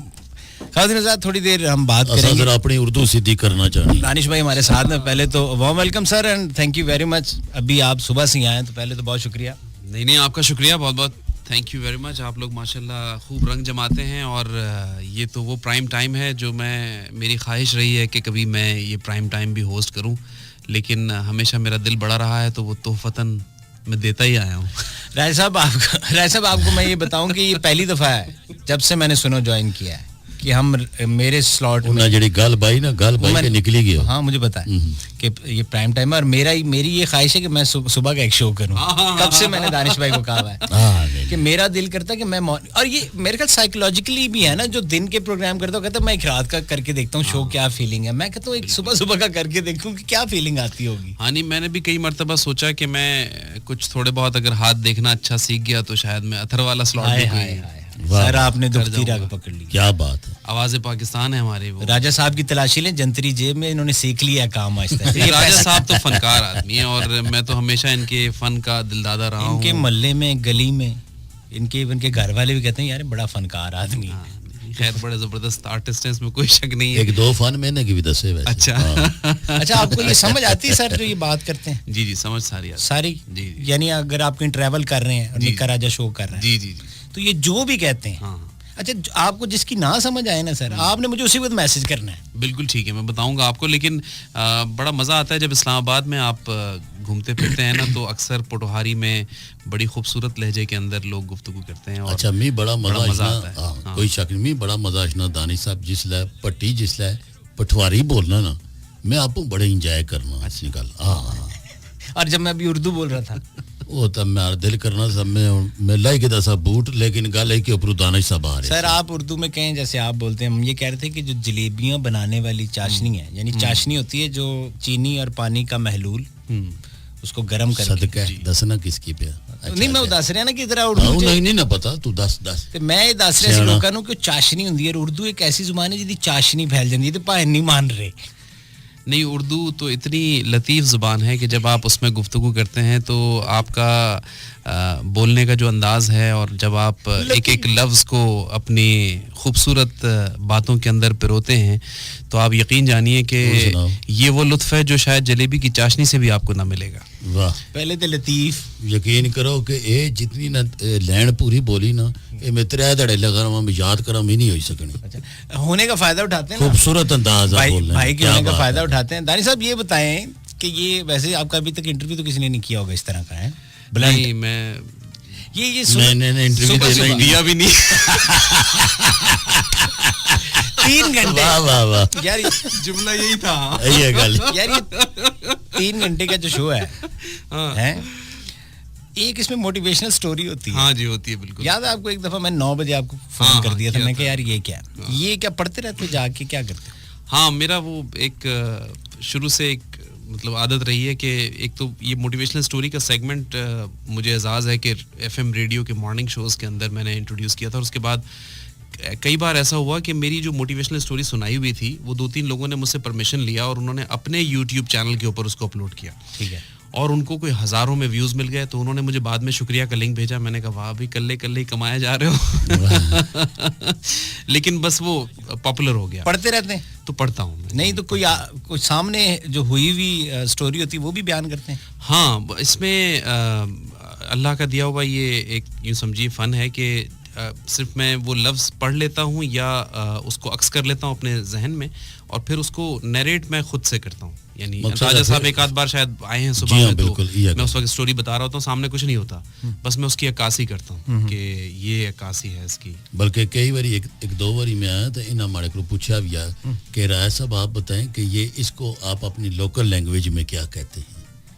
खादिन आजाद थोड़ी देर हम बात करेंगे। सर अपनी उर्दू सीधी करना चाहिए। दानिश भाई हमारे साथ में, पहले तो warm welcome sir and thank you very much. अभी आप सुबह से आए तो पहले तो बहुत शुक्रिया। नहीं आपका शुक्रिया, बहुत बहुत थैंक यू वेरी मच। आप लोग माशाल्लाह खूब रंग जमाते हैं, और ये तो वो प्राइम टाइम है जो मेरी ख्वाहिश रही है कि कभी मैं ये प्राइम टाइम भी होस्ट करूं, लेकिन हमेशा मेरा दिल बड़ा रहा है तो वो तोहफतन मैं देता ही आया हूँ। राय साहब आपको मैं ये बताऊं कि ये पहली दफ़ा है जब से मैंने सुनो ज्वाइन किया है कि हम मेरे स्लॉट में जड़ी गाल बाई के निकली गई। हाँ मुझे पता है कि ये प्राइम टाइम है, और मेरी ये ख्वाहिश है कि मैं सुबह का एक शो करूं। कब से मैंने दानिश भाई को कहा है कि मेरा दिल करता है कि मैं, और ये मेरे ख्याल साइकोलॉजिकली भी है ना, जो दिन के प्रोग्राम करता हूँ कहता मैं एक रात का करके देखता हूँ शो क्या फीलिंग है, मैं कहता हूँ एक सुबह का करके देखूँ कि क्या फीलिंग आती होगी। हाँ नहीं, मैंने भी कई मरतबा सोचा कि मैं कुछ थोड़े बहुत अगर हाथ देखना अच्छा सीख गया तो शायद मैं अथर वाला स्लॉट सर आपने दुखती राग पकड़ ली, क्या बात है। आवाज़े पाकिस्तान है हमारे, वो राजा साहब की तलाशी लें, जंतरी जेब में, इन्होंने सीख लिया काम आज तक। राजा साहब तो फनकार आदमी है, और मैं तो हमेशा इनके फन का दिलदादा रहा हूँ। इनके मोहल्ले में, गली में, इनके घर वाले भी कहते हैं यार बड़ा फनकार आदमी है। खैर बड़े जबरदस्त आर्टिस्ट हैं, इसमें कोई शक नहीं है। एक दो फन मैंने की भी दसे वैसे। अच्छा आपको ये समझ आती है सर जो ये बात करते हैं? जी समझ सारी जी, यानी अगर आप कहीं ट्रैवल कर रहे हैं और निक्का राजा शो कर रहे हैं, जी तो ये जो भी कहते हैं, अच्छा आपको जिसकी ना समझ आए ना सर, आपने मुझे उसी वक्त मैसेज करना है। बिल्कुल ठीक है, मैं बताऊंगा आपको, लेकिन बड़ा मज़ा आता है जब इस्लामाबाद में आप घूमते फिरते हैं ना, तो अक्सर पोटोहारी में बड़ी खूबसूरत लहजे के अंदर लोग गुफ्तगू करते हैं। और अच्छा मी बड़ा मज़ा आता है, हाँ। कोई शक नहीं, मी बड़ा मज़ा आशना दानिश साहब जिसला पट्टी जिसला पटवारी बोलना ना, मैं आपको बड़े इंजॉय करना अच्छी गल। हाँ और जब मैं अभी उर्दू बोल रहा था वो तब मेरा दिल करना सब मैं लाई के दसा बूट, लेकिन गल है कि ऊपर दानिश साहब आ रहे। सर आप उर्दू में कहें जैसे आप बोलते हैं, हम ये कह रहे थे कि जो जलेबियां बनाने वाली चाशनी है, यानी चाशनी होती है जो चीनी और पानी का महलूल, उसको गर्म करके सदका दसना किसकी पे। नहीं मैं दस रहा ना कि जरा उर्दू नहीं ना पता तू दस ते मैं दस रहा सी लोकां नूं कि चाशनी हुंदी है, उर्दू एक ऐसी जुबान है जिहदी चाशनी फैल जांदी है ते भाएं नहीं मान रहे। नहीं, उर्दू तो इतनी लतीफ़ ज़ुबान है कि जब आप उसमें गुफ्तगू करते हैं तो आपका बोलने का जो अंदाज़ है और जब आप एक एक लफ्ज़ को अपनी खूबसूरत बातों के अंदर पिरोते हैं तो आप यकीन जानिए कि ये वो लुत्फ़ है जो शायद जलेबी की चाशनी से भी आपको ना मिलेगा। वाह, पहले तो लतीफ़ यकीन करो कि ये जितनी ना लैंड पूरी बोली ना ये मैं 3 धड़े लगा मैं याद करा भी नहीं हो सकनी। अच्छा, होने का फ़ायदा उठाते हैं, खूबसूरत अंदाज आप बोल रहे हैं, भाई के होने का फ़ायदा उठाते हैं। दानी साहब ये बताएं कि ये वैसे आपका अभी तक इंटरव्यू तो किसी ने नहीं किया होगा इस तरह का, है? नहीं, मैं मैंने इंटरव्यू दिया भी नहीं। 3 घंटे, वाह वाह यार जुमला यही था ये गल यार, ये 3 घंटे का जो शो है, हैं? एक इसमें मोटिवेशनल स्टोरी होती है। हाँ जी, होती है, बिल्कुल। याद है आपको एक दफा मैं 9 बजे आपको फोन कर दिया था, मैं कहा यार ये क्या पढ़ते रहते हो, जाके क्या करते हो? हाँ, मेरा वो एक शुरू से एक मतलब आदत रही है कि एक तो ये मोटिवेशनल स्टोरी का सेगमेंट मुझे एजाज़ है कि FM रेडियो के मॉर्निंग शोज़ के अंदर मैंने इंट्रोड्यूस किया था। और उसके बाद कई बार ऐसा हुआ कि मेरी जो मोटिवेशनल स्टोरी सुनाई हुई थी वो 2-3 लोगों ने मुझसे परमिशन लिया और उन्होंने अपने YouTube चैनल के ऊपर उसको अपलोड किया। ठीक है। और उनको कोई हज़ारों में व्यूज़ मिल गए तो उन्होंने मुझे बाद में शुक्रिया का लिंक भेजा। मैंने कहा वाह भाई, कल्ले ही कमाया जा रहे हो। लेकिन बस वो पॉपुलर हो गया। पढ़ते रहते हैं तो पढ़ता हूँ मैं। नहीं तो कोई सामने जो हुई हुई स्टोरी होती है वो भी बयान करते हैं? हाँ, इसमें अल्लाह का दिया हुआ ये एक यूँ समझिए फ़न है कि सिर्फ मैं वो लफ्ज़ पढ़ लेता हूँ या उसको अक्स कर लेता हूँ अपने जहन में और फिर उसको नरेट मैं खुद से करता हूँ। यानी राजा साहब एक आध बार शायद आए हैं सुबह में, तो मैं उस वक्त स्टोरी बता रहा होता हूँ, सामने कुछ नहीं होता, बस मैं उसकी अक्कासी करता हूँ कि ये अक्कासी है इसकी। बल्कि कई बारी एक 2 बारी मैं आया तो इन हमारे को पूछा भी यार कि राय साहब आप बताएं कि ये इसको आप अपनी लोकल लैंग्वेज में क्या कहते हैं?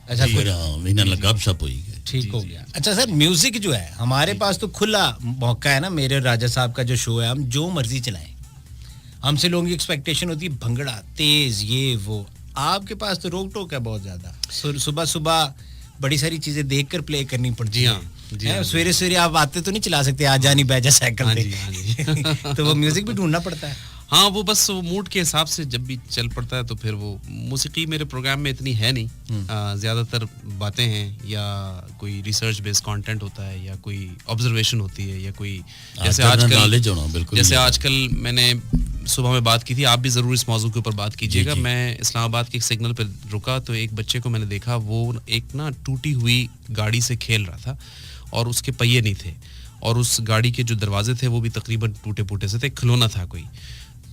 अच्छा, गपशप हुई, ठीक हो गया। अच्छा सर, म्यूजिक जो है हमारे पास तो खुला मौका है ना, मेरे राजा साहब का जो शो है हम जो मर्जी चलाएं। हमसे लोगों की एक्सपेक्टेशन होती है भंगड़ा तेज ये वो, आपके पास तो रोक टोक है बहुत ज्यादा। सुबह सुबह बड़ी सारी चीजें देखकर प्ले करनी पड़ती है। सवेरे सवेरे आप आते तो नहीं चला सकते, आज जानी बैजा साइकिल पे। तो वो म्यूजिक भी ढूंढना पड़ता है। हाँ, वो बस वो मूड के हिसाब से जब भी चल पड़ता है तो फिर वो मौसीकी मेरे प्रोग्राम में इतनी है नहीं। ज़्यादातर बातें हैं या कोई रिसर्च बेस्ड कंटेंट होता है या कोई ऑब्जर्वेशन होती है या कोई जैसे आजकल मैंने सुबह में बात की थी, आप भी ज़रूर इस मौजू के ऊपर बात कीजिएगा। मैं इस्लामाबाद के एक सिग्नल पर रुका तो एक बच्चे को मैंने देखा, वो एक ना टूटी हुई गाड़ी से खेल रहा था और उसके पहिए नहीं थे और उस गाड़ी के जो दरवाजे थे वो भी तकरीबन टूटे फूटे से थे, खिलौना था कोई।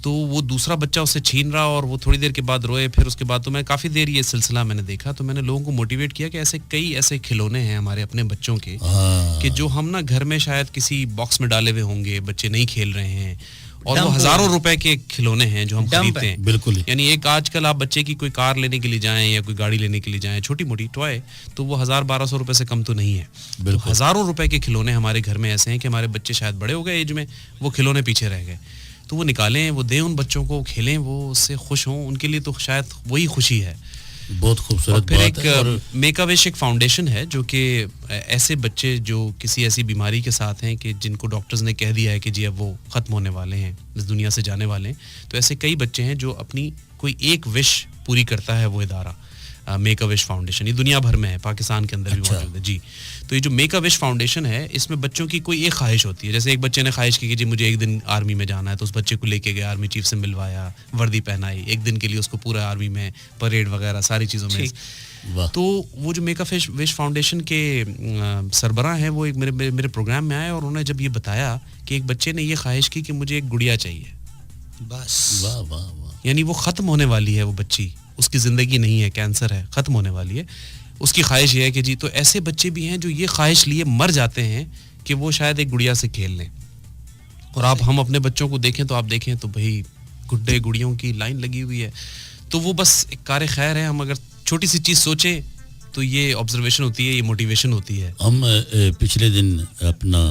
तो वो दूसरा बच्चा उससे छीन रहा और वो थोड़ी देर के बाद रोए। फिर उसके बाद तो मैं काफ़ी देर ये सिलसिला मैंने देखा, तो मैंने लोगों को मोटिवेट किया कि ऐसे कई ऐसे खिलौने हैं हमारे अपने बच्चों के कि जो हम ना घर में शायद किसी बॉक्स में डाले हुए होंगे, बच्चे नहीं खेल रहे हैं और वो हज़ारों रुपए के खिलौने हैं जो हम खरीदते हैं। बिल्कुल। यानी एक आजकल आप बच्चे की कोई कार लेने के लिए जाएं या कोई गाड़ी लेने के लिए जाएं, छोटी मोटी टॉय, तो वो 1000-1200 रुपए से कम तो नहीं है। तो हज़ारों रुपए के खिलौने हमारे घर में ऐसे हैं कि हमारे बच्चे शायद बड़े हो गए एज में, वो खिलौने पीछे रह गए। तो वो निकालें, वो दें उन बच्चों को, खेलें, वो उससे खुश हों, उनके लिए तो शायद वही खुशी है। बहुत खूबसूरत बात है। फिर एक मेक अ विश एक फाउंडेशन है जो कि ऐसे बच्चे जो किसी ऐसी बीमारी के साथ हैं कि जिनको डॉक्टर्स ने कह दिया है कि जी अब वो ख़त्म होने वाले हैं, इस दुनिया से जाने वाले हैं, तो ऐसे कई बच्चे हैं जो अपनी कोई एक विश पूरी करता है वो इदारा मेक अ विश फाउंडेशन। ये दुनिया भर में है, पाकिस्तान के अंदर भी मौजूद है जी। तो ये जो मेक अ विश फाउंडेशन है, इसमें बच्चों की कोई एक ख्वाहिश होती है। जैसे एक बच्चे ने ख्वाहिश की कि जी मुझे एक दिन आर्मी में जाना है, तो उस बच्चे को लेके गए, आर्मी चीफ से मिलवाया, वर्दी पहनाई, एक दिन के लिए उसको पूरा आर्मी में परेड वगैरह सारी चीज़ों में। तो वो जो मेक अ विश फाउंडेशन के सरबराह हैं वो एक मेरे प्रोग्राम में आए और उन्होंने जब ये बताया कि एक बच्चे ने ये ख्वाहिश की कि मुझे एक गुड़िया चाहिए, बस वाह वाह वाह, यानी वो ख़त्म होने वाली है, वो बच्ची, उसकी ज़िंदगी नहीं है, कैंसर है, ख़त्म होने वाली है, उसकी ख्वाहिश ये है कि जी। तो ऐसे बच्चे भी हैं जो ये ख्वाहिश लिए मर जाते हैं कि वो शायद एक गुड़िया से खेल लें। और आप हम अपने बच्चों को देखें तो आप देखें तो भाई गुड्डे गुड़ियों की लाइन लगी हुई है। तो वो बस एक कार खैर है, हम अगर छोटी सी चीज़ सोचें तो ये ऑब्जर्वेशन होती है, ये मोटिवेशन होती है। हम पिछले दिन अपना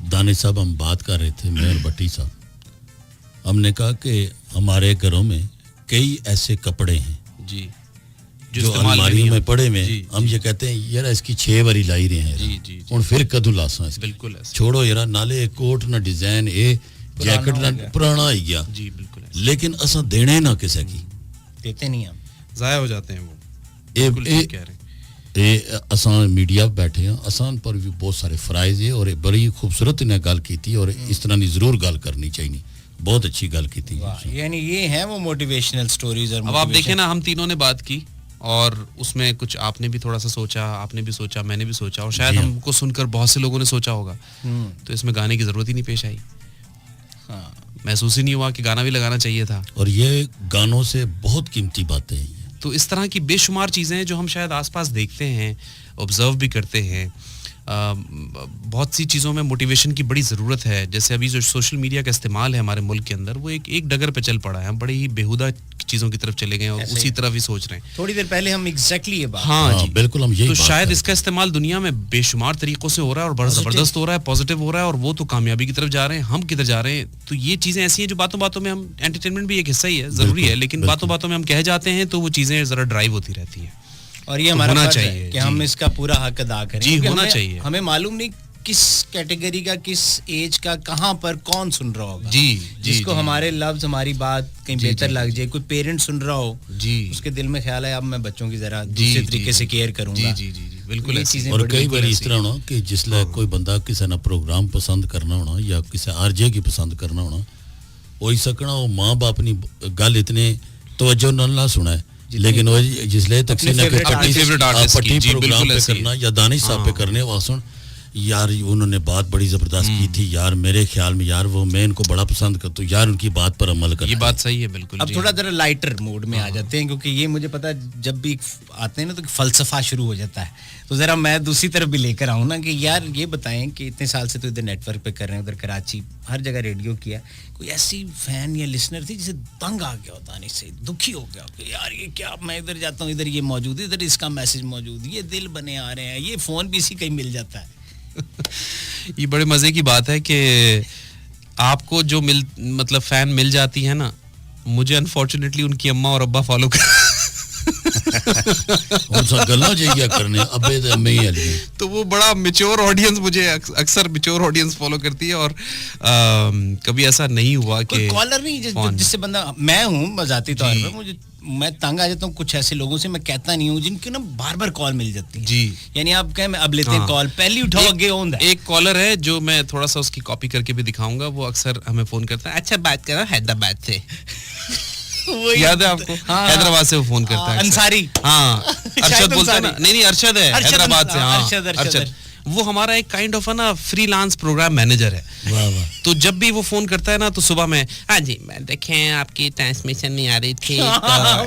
दाने साहब हम बात कर रहे थे, मैं और भट्टी साहब, हमने कहा कि हमारे घरों में कई ऐसे कपड़े हैं जी जो अलमारियों में पड़े हुए, हम ये कहते हैं यार इसकी 6 बारी लाई रहे हैं और फिर कदू लासा, बिल्कुल छोड़ो यार, नाले कोट ना डिजाइन, ये जैकेट ना पुराना ही गया जी, बिल्कुल। लेकिन असा देने ना किसी की देते नहीं हम, जाया हो जाते हैं वो। बिल्कुल ठीक कह रहे हैं। ये आसान मीडिया बैठे हैं, आसान पर भी बहुत सारे फराइज है और बड़ी खूबसूरत ने गल की थी और इस तरह की जरूर गल करनी चाहिए। बहुत अच्छी गल की थी। यानी ये है वो मोटिवेशनल स्टोरीज। और अब आप देखें ना, हम तीनों ने बात की और उसमें कुछ आपने भी थोड़ा सा सोचा, आपने भी सोचा, मैंने भी सोचा और शायद हमको सुनकर बहुत से लोगों ने सोचा होगा, तो इसमें गाने की जरूरत ही नहीं पेश आई। हाँ, महसूस ही नहीं हुआ कि गाना भी लगाना चाहिए था। और ये गानों से बहुत कीमती बातें हैं। तो इस तरह की बेशुमार चीज़ें हैं जो हम शायद आसपास देखते हैं, ऑब्जर्व भी करते हैं। बहुत सी चीज़ों में मोटिवेशन की बड़ी ज़रूरत है। जैसे अभी जो सोशल मीडिया का इस्तेमाल है हमारे मुल्क के अंदर, वो एक डगर पे चल पड़ा है। हम बड़े ही बेहुदा चीज़ों की तरफ चले गए और उसी तरफ ही सोच रहे हैं। थोड़ी देर पहले हम एग्जैक्टली ये बात, हाँ जी बिल्कुल हम यही तो शायद इसका इस्तेमाल दुनिया में बेशुमार तरीकों से हो रहा है और बड़ा ज़बरदस्त हो रहा है, पॉजिटिव हो रहा है और वो तो कामयाबी की तरफ जा रहे हैं। हम किधर जा रहे हैं? तो ये चीज़ें ऐसी हैं जो बातों बातों में हम, एंटरटेनमेंट भी एक हिस्सा ही है, ज़रूरी है, लेकिन बातों बातों में हम कह जाते हैं तो वो चीज़ें ज़रा ड्राइव होती रहती हैं। और ये हमारा फर्ज है कि हम इसका पूरा हक अदा करें। जी, होना चाहिए। हमें मालूम नहीं किस कैटेगरी का, किस एज का, कहाँ पर कौन सुन रहा होगा। जिसको हमारे लफ्ज, हमारी बात कहीं बेहतर लग जाए, कोई पेरेंट सुन रहा हो, उसके दिल में ख्याल है अब मैं बच्चों की जरा दूसरे तरीके से केयर करूंगा। बिल्कुल। और कई बार इस तरह होना कि जिसले कोई बंदा किसी ना प्रोग्राम पसंद करना होना या किसी आरजे की पसंद करना होना, हो ही सकना वो माँ बाप ने गल इतने तवज्जो ना सुना है, लेकिन वो जिसले तकसीर पट्टी प्रोग्राम पे करना या दानिश साहब पे करने वासन यार उन्होंने बात बड़ी जबरदस्त की थी यार, मेरे ख्याल में यार वो मैं इनको बड़ा पसंद करता हूँ यार, उनकी बात पर अमल कर। ये बात सही है बिल्कुल। अब थोड़ा जरा लाइटर मूड में आ जाते हैं, क्योंकि ये मुझे पता है जब भी आते हैं ना तो फलसफा शुरू हो जाता है। तो जरा मैं दूसरी तरफ भी लेकर आऊँ ना कि यार ये बताएं कि इतने साल से तो इधर नेटवर्क पे कर रहे हैं, उधर कराची हर जगह रेडियो किया, कोई ऐसी फैन या लिसनर थी जिसे दंग आ गया होता नहीं से, दुखी हो गया कि यार ये क्या, मैं इधर जाता हूँ इधर ये मौजूद है, इधर इसका मैसेज मौजूद, ये दिल बने आ रहे हैं, ये फोन भी इसी कहीं मिल जाता है। ये बड़े मजे की बात है कि आपको जो मतलब फैन मिल जाती है ना, मुझे अनफॉर्चुनेटली उनकी अम्मा और अब्बा फॉलो कर करने तो वो बड़ा मैच्योर ऑडियंस, मुझे अक्सर मैच्योर ऑडियंस फॉलो करती है और कभी ऐसा नहीं हुआ कि कॉलर नहीं जिससे बंदा, मैं हूँ मजाती तौर पर, मुझे मैं तंग आ जाता हूँ कुछ ऐसे लोगों से, मैं कहता नहीं हूँ, जिनकी ना बार बार कॉल मिल जाती है जी। यानी आप कहें मैं अब लेते हैं कॉल, पहली उठाओ आगे होंदा। एक कॉलर है जो मैं थोड़ा सा उसकी कॉपी करके भी दिखाऊंगा, वो अक्सर हमें फोन करता है, अच्छा बात कर रहा हूँ हैदराबाद से याद है आपको? हैदराबाद से वो फोन करता है अंसारी। हाँ अरशद बोलता है ना, नहीं अरशद है हैदराबाद से। हाँ अरशद, वो हमारा एक काइंड ऑफ ना फ्रीलांस प्रोग्राम मैनेजर है। तो जब भी वो फोन करता है ना तो सुबह में, हाँ जी मैं देखें आपकी ट्रांसमिशन नहीं आ रही थी, तो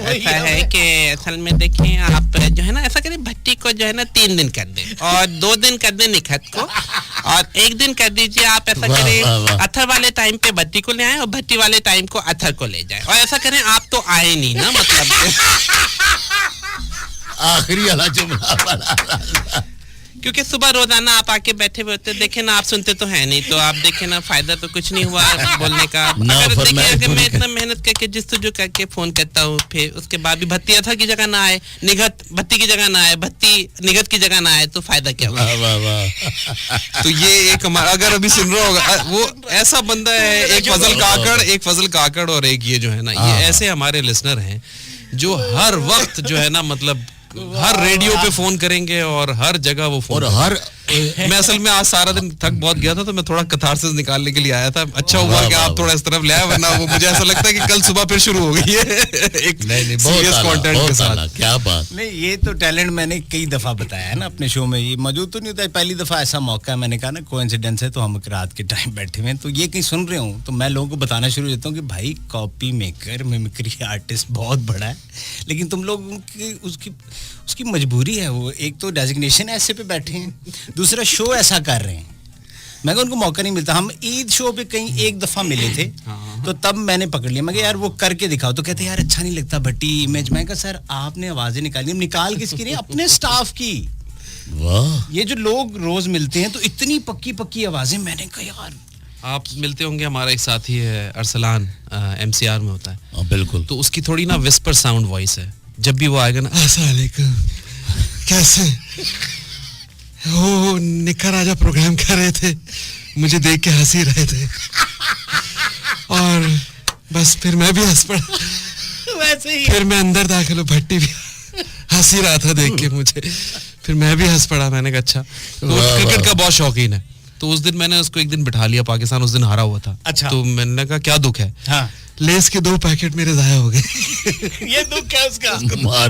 ऐसा है कि असल में देखें आप जो है ना ऐसा करें, भट्टी को जो है ना 3 दिन कर दें और 2 दिन कर दें निखत को और 1 दिन कर दीजिए आप ऐसा करें अथर वाले टाइम पे भट्टी को ले आए और भट्टी वाले टाइम को अथर को ले जाए, और ऐसा करें आप तो आए नहीं ना, मतलब आखिरी वाला जुमला क्योंकि सुबह रोजाना आप आके बैठे हुए होते, देखे ना आप सुनते तो है नहीं, तो आप देखे ना फायदा तो कुछ नहीं हुआ बोलने का। अगर मैं इतना मेहनत करके जिस्तुजू करके फोन करता हूँ, फिर उसके बाद भी भत्ती अथर की जगह ना आए, निगत भत्ती की जगह ना आए, भत्ती निगत की जगह ना आए, तो फायदा क्या हुआ? तो ये एक अगर अभी सुन रहा होगा, वो ऐसा बंदा है, एक फजल काकड़ और एक ये जो है ना, ये ऐसे हमारे लिसनर हैं जो हर वक्त जो है ना, मतलब हर रेडियो पे फोन करेंगे और हर जगह वो फोन, और हर मैं असल में आज सारा दिन थक बहुत गया था, तो मैं थोड़ा कथारसिस निकालने के लिए आया था। अच्छा हुआ कि आप थोड़ा इस तरफ ले आए, वरना वो मुझे ऐसा लगता है कि कल सुबह फिर शुरू हो गई है एक सीरियस कंटेंट के साथ। क्या बात नहीं, ये तो टैलेंट मैंने कई दफा बताया है ना अपने शो में, ये मौजूद तो नहीं होता, पहली दफा ऐसा मौका है, मैंने कहा ना कोइंसिडेंस है, तो हम रात के टाइम बैठे हुए हैं, तो ये कहीं सुन रहे हूँ तो मैं लोगों को बताना शुरू करता हूँ कि भाई कॉपी मेकर, मिमिक्री आर्टिस्ट बहुत बड़ा है, लेकिन तुम लोग उसकी मजबूरी है। वो एक तो डेजिग्नेशन ऐसे पे बैठे हैं, दूसरा शो ऐसा कर रहे हैं, मैं उनको मौका नहीं मिलता। हम ईद शो पे कहीं एक दफा मिले थे, तो तब मैंने पकड़ लिया, मैं यार वो करके दिखाओ, तो कहते यार अच्छा नहीं लगता भट्टी इमेज। मैं कहा सर आपने आवाजें निकाली, निकाल किसकी नहीं, अपने स्टाफ की। वाह, ये जो लोग रोज मिलते हैं तो इतनी पक्की पक्की आवाजें, मैंने कहा यार आप मिलते होंगे, हमारा एक साथी है अरसलान, MCR में होता है। बिल्कुल, तो उसकी थोड़ी ना विस्पर साउंड वॉइस है, जब भी वो आएगा ना, अस्सलाम वालेकुम कैसे हो, निखर राजा प्रोग्राम कर रहे थे, मुझे देख के हंसी रहे थे और बस फिर मैं भी हंस पड़ा। वैसे ही फिर मैं अंदर दाखिल हूँ, भट्टी भी हंस ही रहा था देख के मुझे, फिर मैं भी हंस पड़ा। मैंने कहा अच्छा, तो क्रिकेट का बहुत शौकीन है, तो उस दिन मैंने उसको एक दिन बिठा लिया, पाकिस्तान उस दिन हारा हुआ था। अच्छा। तो मैंने कहा क्या दुख है? हाँ। लेस के 2 पैकेट मेरे जाया हो गए। ये दुख है उसका,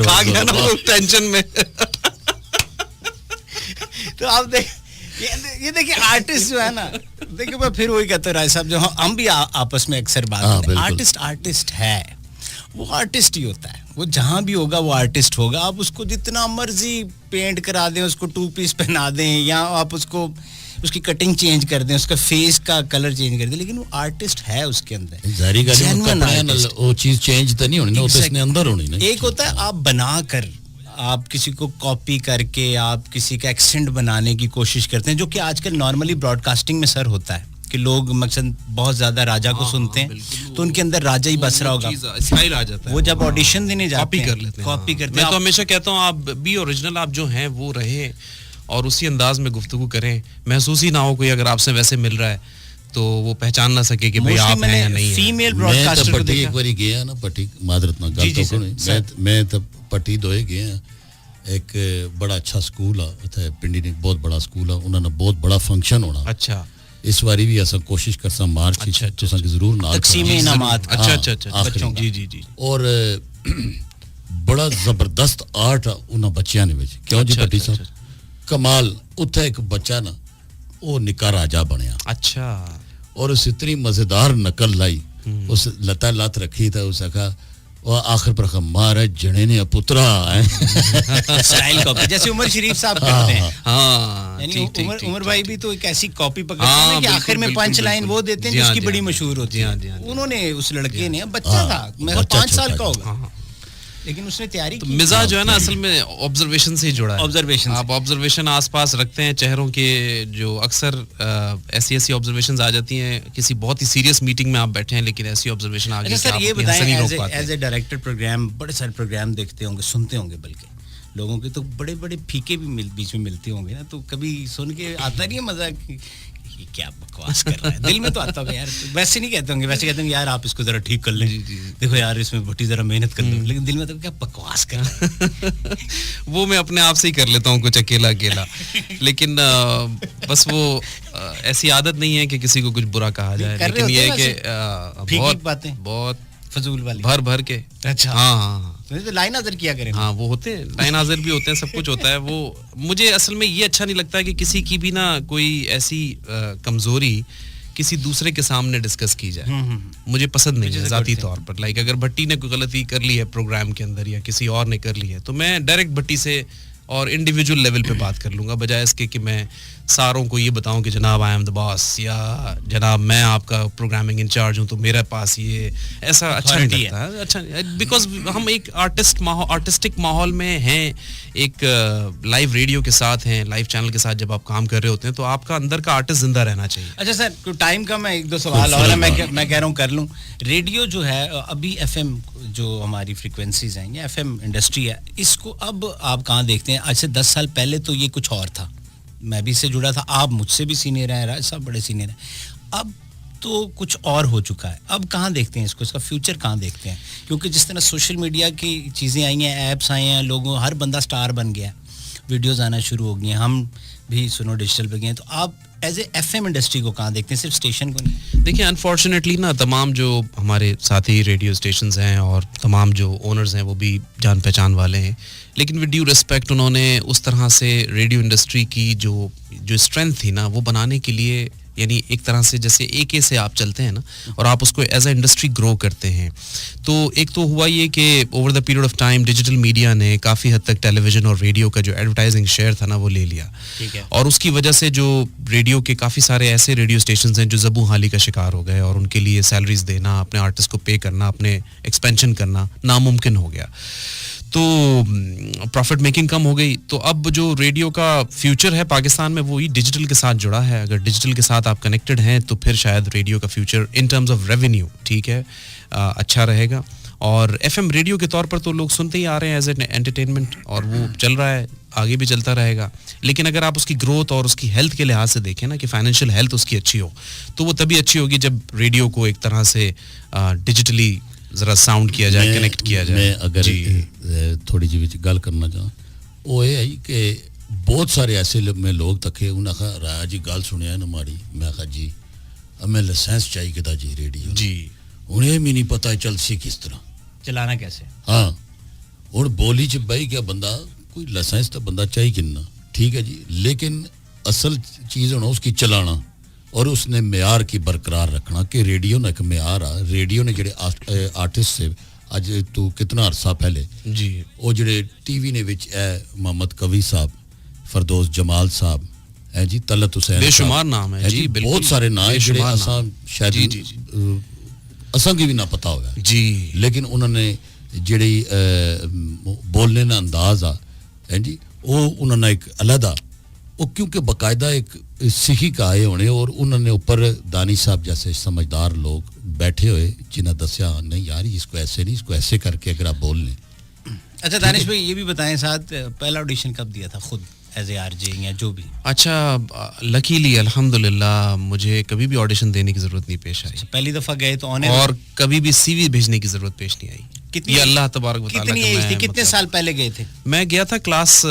खा गया ना वो टेंशन में। तो आप ये देखिए आर्टिस्ट जो है ना, देखिए मैं फिर वही कहते राय साहब, जो हम भी आपस में अक्सर बात करते हैं, आर्टिस्ट है, वो आर्टिस्ट ही होता है, वो जहां भी होगा वो आर्टिस्ट होगा। आप उसको जितना मर्जी पेंट करा दें, उसको 2 पीस पहना दें, या आप उसको उसकी कटिंग चेंज कर दें, उसका फेस का कलर चेंज कर दें, लेकिन वो आर्टिस्ट है उसके अंदर। जारी का वो चीज चेंज तो नहीं होनी ना, वो तो इसने अंदर होनी ना। एक होता है आप बना कर, आप किसी को कॉपी करके आप किसी का एक्सेंट बनाने की कोशिश करते हैं, जो कि आजकल नॉर्मली ब्रॉडकास्टिंग में सर होता है कि लोग मकसद बहुत ज्यादा राजा को सुनते हैं, तो उनके अंदर राजा ही बस रहा होगा, स्टाइल आ जाता है। वो जब ऑडिशन देने जाते हैं कॉपी करते हैं। मैं तो हमेशा कहता हूँ आप बी ओरिजिनल, आप जो हैं वो रहे और उसी अंदाज में गुफ्तगू करें, महसूस ही ना हो कोई अगर आपसे वैसे मिल रहा है तो वो पहचान ना सके कि भाई आप हैं या नहीं है। फीमेल ब्रॉडकास्टर को देखा, एक बारी गया ना पट्टी, मादरत ना गल तो मैं तब पट्टी दोए गया, एक बड़ा अच्छा स्कूल है पिंडी ने, बहुत बड़ा स्कूल है, उन्होंने बहुत बड़ा फंक्शन होना। अच्छा, इस बारी भी ऐसा कोशिश करसा मार्च तुसा की जरूर नाल तकसीम इनामात। अच्छा बच्चों जी जी जी। और बड़ा जबरदस्त आर्ट उन्हां बच्चियां ने विच, क्यों जी पट्टी साहब, कमाल। उत्थे एक बच्चा ना वो निका राजा बनया। अच्छा। और उस इतनी मजेदार नकल लाई, उस लता लत रखी था, उसे कहा वो आखिर पर मारा जने ने पुत्रा है स्टाइल कॉपी, जैसे उमर शरीफ साहब करते हैं। हाँ, यानी उमर भाई भी तो एक ऐसी कॉपी पकड़ते हैं कि आखिर में पंच लाइन वो देते हैं जिसकी बड़ी मशहूर होती है। उन्होंने उस लड़के ने, बच्चा था, मैं 5 साल का होगा, लेकिन उसने तैयारी की। मिजाज जो है ना असल में ऑब्जर्वेशन से ही जुड़ा है। ऑब्जर्वेशन, आप ऑब्जर्वेशन आसपास रखते हैं चेहरों के, जो अक्सर ऐसी ऑब्जर्वेशंस आ जाती हैं, किसी बहुत ही सीरियस मीटिंग में आप बैठे हैं लेकिन ऐसी ऑब्जर्वेशन आ गई। अच्छा सर, ये बताएं, एज ए डायरेक्टर प्रोग्राम, बड़े सारे प्रोग्राम देखते होंगे, सुनते होंगे, बल्कि लोगों के तो बड़े बड़े फीके भी बीच में मिलते होंगे ना, तो कभी सुन के आता नहीं है मजा कि क्या बकवास कर रहा है? दिल में तो आता होगा यार, वैसे नहीं कहते होंगे, वैसे कहते होंगे यार आप इसको जरा ठीक कर लें, देखो यार इसमें भट्टी जरा मेहनत कर लो, लेकिन दिल में तो क्या बकवास कर रहा है। वो मैं अपने आप से ही कर लेता हूँ कुछ अकेला लेकिन बस वो ऐसी आदत नहीं है कि किसी को कुछ बुरा कहा जाए, लेकिन ये है कि बहुत बातें, बहुत फजूल वाली भर के। अच्छा, हाँ, तो लाइन हाजिर किया करें। हाँ, वो होते हैं, लाइन हाजिर भी होते हैं, सब कुछ होता है। वो मुझे असल में ये अच्छा नहीं लगता कि किसी की भी ना कोई ऐसी कमजोरी किसी दूसरे के सामने डिस्कस की जाए। मुझे पसंद नहीं है जाती तौर पर। लाइक अगर भट्टी ने कोई गलती कर ली है प्रोग्राम के अंदर या किसी और ने कर ली है, तो मैं डायरेक्ट भट्टी से और इंडिविजुअल लेवल पे बात कर लूंगा, बजाय इसके कि मैं सारों को ये बताऊं कि जनाब आई एम द बॉस, या जनाब मैं आपका प्रोग्रामिंग इंचार्ज हूं तो मेरे पास ये, ऐसा अच्छा नहीं लगता है। अच्छा, बिकॉज हम एक आर्टिस्टिक माहौल में हैं, एक लाइव रेडियो के साथ हैं, लाइव चैनल के साथ जब आप काम कर रहे होते हैं तो आपका अंदर का आर्टिस्ट जिंदा रहना चाहिए। अच्छा सर, टाइम का मैं 1-2 सवाल और मैं कह रहा हूँ कर लूँ। रेडियो जो है अभी FM जो हमारी फ्रीक्वेंसीज हैं, ये FM इंडस्ट्री है, इसको अब आप कहाँ देखते हैं? आज से 10 साल पहले तो ये कुछ और था, मैं भी इससे जुड़ा था, आप मुझसे भी सीनियर हैं, राज साहब बड़े सीनियर हैं, अब तो कुछ और हो चुका है। अब कहाँ देखते हैं इसको, इसका फ्यूचर कहाँ देखते हैं? क्योंकि जिस तरह सोशल मीडिया की चीज़ें आई हैं, ऐप्स आए हैं, लोगों, हर बंदा स्टार बन गया, वीडियोज़ आना शुरू हो गई हैं, हम भी सुनो डिजिटल पे गए, तो आप एज ए FM इंडस्ट्री को कहाँ देखते हैं, सिर्फ स्टेशन को नहीं? देखिए, अनफॉर्चुनेटली ना तमाम जो हमारे साथी रेडियो स्टेशंस हैं और तमाम जो ओनर्स हैं वो भी जान पहचान वाले हैं, लेकिन विद ड्यू रिस्पेक्ट उन्होंने उस तरह से रेडियो इंडस्ट्री की जो स्ट्रेंथ थी ना, वो बनाने के लिए, यानी एक तरह से जैसे AK से आप चलते हैं ना और आप उसको एज अ इंडस्ट्री ग्रो करते हैं, तो एक तो हुआ ये कि over the period of time digital media ने काफ़ी हद तक टेलीविज़न और रेडियो का जो एडवर्टाइजिंग शेयर था ना वो ले लिया, और उसकी वजह से जो रेडियो के काफ़ी सारे ऐसे रेडियो स्टेशन हैं जो ज़बू हाली का शिकार हो गए और उनके लिए सैलरीज देना, अपने आर्टिस्ट को पे करना, अपने एक्सपेंशन करना नामुमकिन हो गया, तो प्रॉफिट मेकिंग कम हो गई। तो अब जो रेडियो का फ्यूचर है पाकिस्तान में वो ही डिजिटल के साथ जुड़ा है। अगर डिजिटल के साथ आप कनेक्टेड हैं तो फिर शायद रेडियो का future in terms of revenue ठीक है अच्छा रहेगा, और FM रेडियो के तौर पर तो लोग सुनते ही आ रहे हैं एज एन एंटरटेनमेंट, और वो चल रहा है, आगे भी चलता रहेगा। लेकिन अगर आप उसकी ग्रोथ और उसकी हेल्थ के लिहाज से देखें ना कि फाइनेंशियल हेल्थ उसकी अच्छी हो, तो वो तभी अच्छी होगी जब रेडियो को एक तरह से डिजिटली जरा साउंड किया जाए, कनेक्ट किया जाए। मैं अगर थोड़ी जी विच गल करना चाहां वो ये है कि बहुत सारे ऐसे लोग तके उन्हें कहा राया जी गल सुनिया ना माड़ी, मैं कहा जी हमें लाइसेंस चाहिए कि जी रेडियो जी, उन्हें भी नहीं पता चल सी किस तरह चलाना कैसे। हाँ और बोली च बही क्या बंदा कोई लाइसेंस तो बंदा चाहिए किन्ना, ठीक है जी, लेकिन असल चीज़ होना उसकी चलाना और उसने म्यार की बरकरार रखना कि रेडियो ने एक म्यार आ, रेडियो ने जेडे आर्टिस्ट से आज तू कितना अरसा पहले जी वो जेडे टीवी ने विच मोहम्मद कवी साहब, फरदौस जमाल साहब है जी, तलत हुसैन, बेशुमार नाम है जी, बहुत सारे नाम जेडे असा शायद असा की भी ना पता होगा जी, लेकिन उन्होंने जेड़ी बोलने का अंदाज आ है जी वो उन्होंने एक अलहदा वो क्योंकि बाकायदा एक सिखी का आए होने और उन्होंने ऊपर दानी साहब जैसे समझदार लोग बैठे हुए जिन्हें दसिया नहीं यार इसको ऐसे नहीं, इसको ऐसे करके अगर आप बोल लें। अच्छा दानिश भाई ये भी बताएं साथ पहला ऑडिशन कब दिया था खुद एज ए आरजे या जो भी। अच्छा लकीली अल्हम्दुलिल्लाह मुझे कभी भी ऑडिशन देने की जरूरत नहीं पेश आई। पहली दफा गए तो ऑन और कभी भी सीवी भेजने की जरूरत पेश नहीं आई। कितनी ये अल्लाह तबारक व तआला कितनी एज थी, कितने साल पहले गए थे? मैं गया था क्लास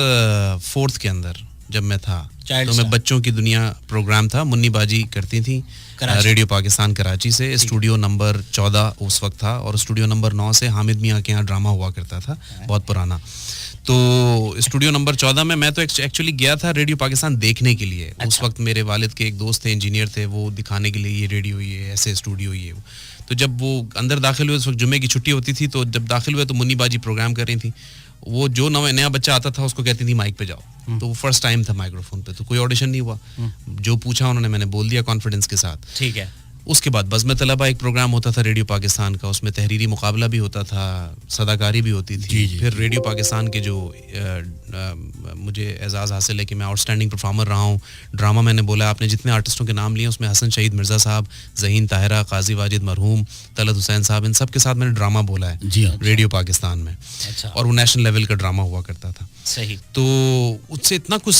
4th के अंदर जब मैं था, तो मैं बच्चों की दुनिया प्रोग्राम था, मुन्नी बाजी करती थी रेडियो पाकिस्तान कराची से, स्टूडियो नंबर 14 उस वक्त था और स्टूडियो नंबर 9 से हामिद मियाँ के यहाँ ड्रामा हुआ करता था बहुत पुराना। तो स्टूडियो नंबर 14 में मैं तो एक्चुअली गया था रेडियो पाकिस्तान देखने के लिए। उस वक्त मेरे वालिद के एक दोस्त थे, इंजीनियर थे, वो दिखाने के लिए ये रेडियो ये ऐसे स्टूडियो ये। तो जब वो अंदर दाखिल हुए उस वक्त जुम्मे की छुट्टी होती थी, तो जब दाखिल हुए तो मुन्नी बाजी प्रोग्राम कर रही थी। वो जो नया बच्चा आता था उसको कहती थी माइक पे जाओ, तो वो फर्स्ट टाइम था माइक्रोफोन पे, तो कोई ऑडिशन नहीं हुआ, जो पूछा उन्होंने मैंने बोल दिया कॉन्फिडेंस के साथ। ठीक है। उसके बाद बज़्म तलबा एक प्रोग्राम होता था रेडियो पाकिस्तान का, उसमें तहरीरी मुकाबला भी होता था, सदाकारी भी होती थी। फिर रेडियो पाकिस्तान के जो मुझे एजाज़ हासिल है कि मैं आउटस्टैंडिंग परफॉर्मर रहा हूँ। ड्रामा मैंने बोला, आपने जितने आर्टिस्टों के नाम लिए उसमें हसन शहीद मिर्ज़ा साहब, ज़हीन ताहिरा, काजी वाजिद मरहूम, तलत हुसैन साहब, इन सब के साथ मैंने ड्रामा बोला है रेडियो पाकिस्तान में। अच्छा। और वो नेशनल लेवल का ड्रामा हुआ करता था। सही। तो उससे इतना कुछ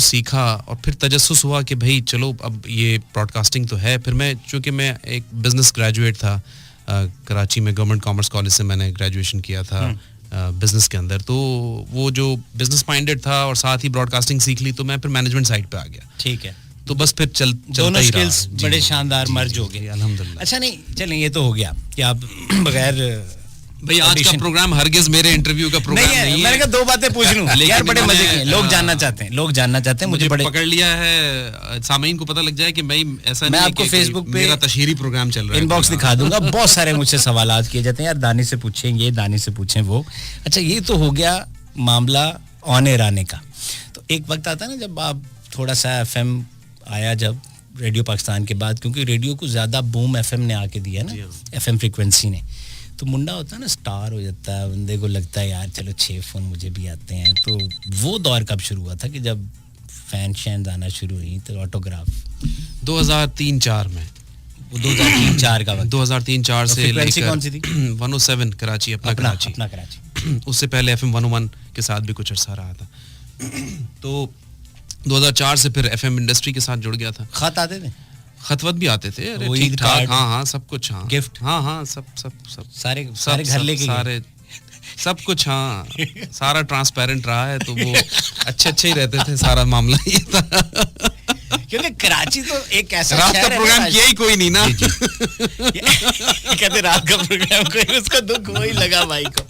सीखा और फिर तजस्सुस हुआ कि भाई चलो अब ये ब्रॉडकास्टिंग तो है। फिर मैं चूँकि मैं एक बिज़नेस ग्रेजुएट था, कराची में गवर्नमेंट कॉमर्स कॉलेज से मैंने ग्रेजुएशन किया था बिज़नेस के अंदर, तो वो जो बिज़नेस माइंडेड था और साथ ही ब्रॉडकास्टिंग सीख ली, तो मैं फिर मैनेजमेंट साइड पे आ गया। ठीक है। तो बस फिर दोनों स्किल्स बड़े शानदार मर्ज हो गए अल्हम्दुलिल्लाह। अच्छा नहीं चलें, ये तो हो गया कि आप बगैर भाई आज का प्रोग्राम हरगिज मेरे इंटरव्यू का प्रोग्राम नहीं है। मैंने कहा दो बातें पूछ लूं यार, बड़े मजे के लोग जानना चाहते हैं मुझे बड़े पकड़ लिया है, सामीन को पता लग जाए कि भाई ऐसा मैं आपको फेसबुक पे मेरा तशहीरी प्रोग्राम चल रहा है, इनबॉक्स दिखा दूंगा। बहुत सारे मुझसे सवालात किए जाते हैं यार, दानी से पूछें ये, दानी से पूछें वो। अच्छा ये तो हो गया मामला ऑन एयर आने का। तो एक वक्त आता है ना जब आप थोड़ा सा FM आया जब रेडियो पाकिस्तान के बाद, क्योंकि रेडियो को ज्यादा बूम FM ने आके दिया ना, FM फ्रीक्वेंसी ने, तो मुंडा होता है ना स्टार हो जाता है, बंदे को लगता है यार चलो 6 फोन मुझे भी आते हैं। तो वो दौर कब शुरू हुआ था कि जब फैन शैन आना शुरू हुई, तो ऑटोग्राफ 2003-4 में, 2003-4 का वक्त, 2003-4 से लेकर कौन सी थी? 107 कराची, अपना कराची। उससे पहले FM 101 के साथ भी कुछ अर्सा रहा था। तो 2004 से फिर FM इंडस्ट्री के साथ जुड़ गया था। खत आते थे? खतवत भी आते थे, अरे ठीक ठाक, हाँ सब कुछ, हाँ गिफ्ट, हाँ सब सारे घर लेके सारे सब कुछ, हाँ सारा ट्रांसपेरेंट रहा है, तो वो अच्छे ही रहते थे, सारा मामला ये था। क्योंकि कराची तो एक ऐसा रात का प्रोग्राम किया ही कोई नहीं ना। कहते रात का प्रोग्राम कोई, उसको दुख वही लगा भाई को।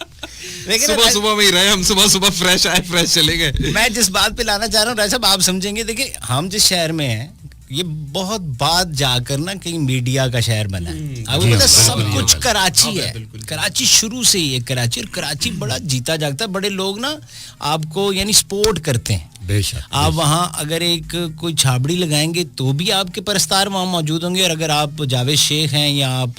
सुबह में ही रहे हम, सुबह फ्रेश आए फ्रेश चले गए। मैं जिस बात पे लाना चाह रहा हूँ राय साहब, आप समझेंगे, देखिए हम जिस शहर में हैं ये बहुत बाद जाकर ना कहीं मीडिया का शहर बना है। आपको पता सब कुछ कराची है, कराची शुरू से ही है कराची, और कराची बड़ा जीता जागता है। बड़े लोग ना आपको यानी सपोर्ट करते हैं। आप वहाँ अगर एक कोई छाबड़ी लगाएंगे तो भी आपके परस्तार वहाँ मौजूद होंगे, और अगर आप जावेद शेख हैं या आप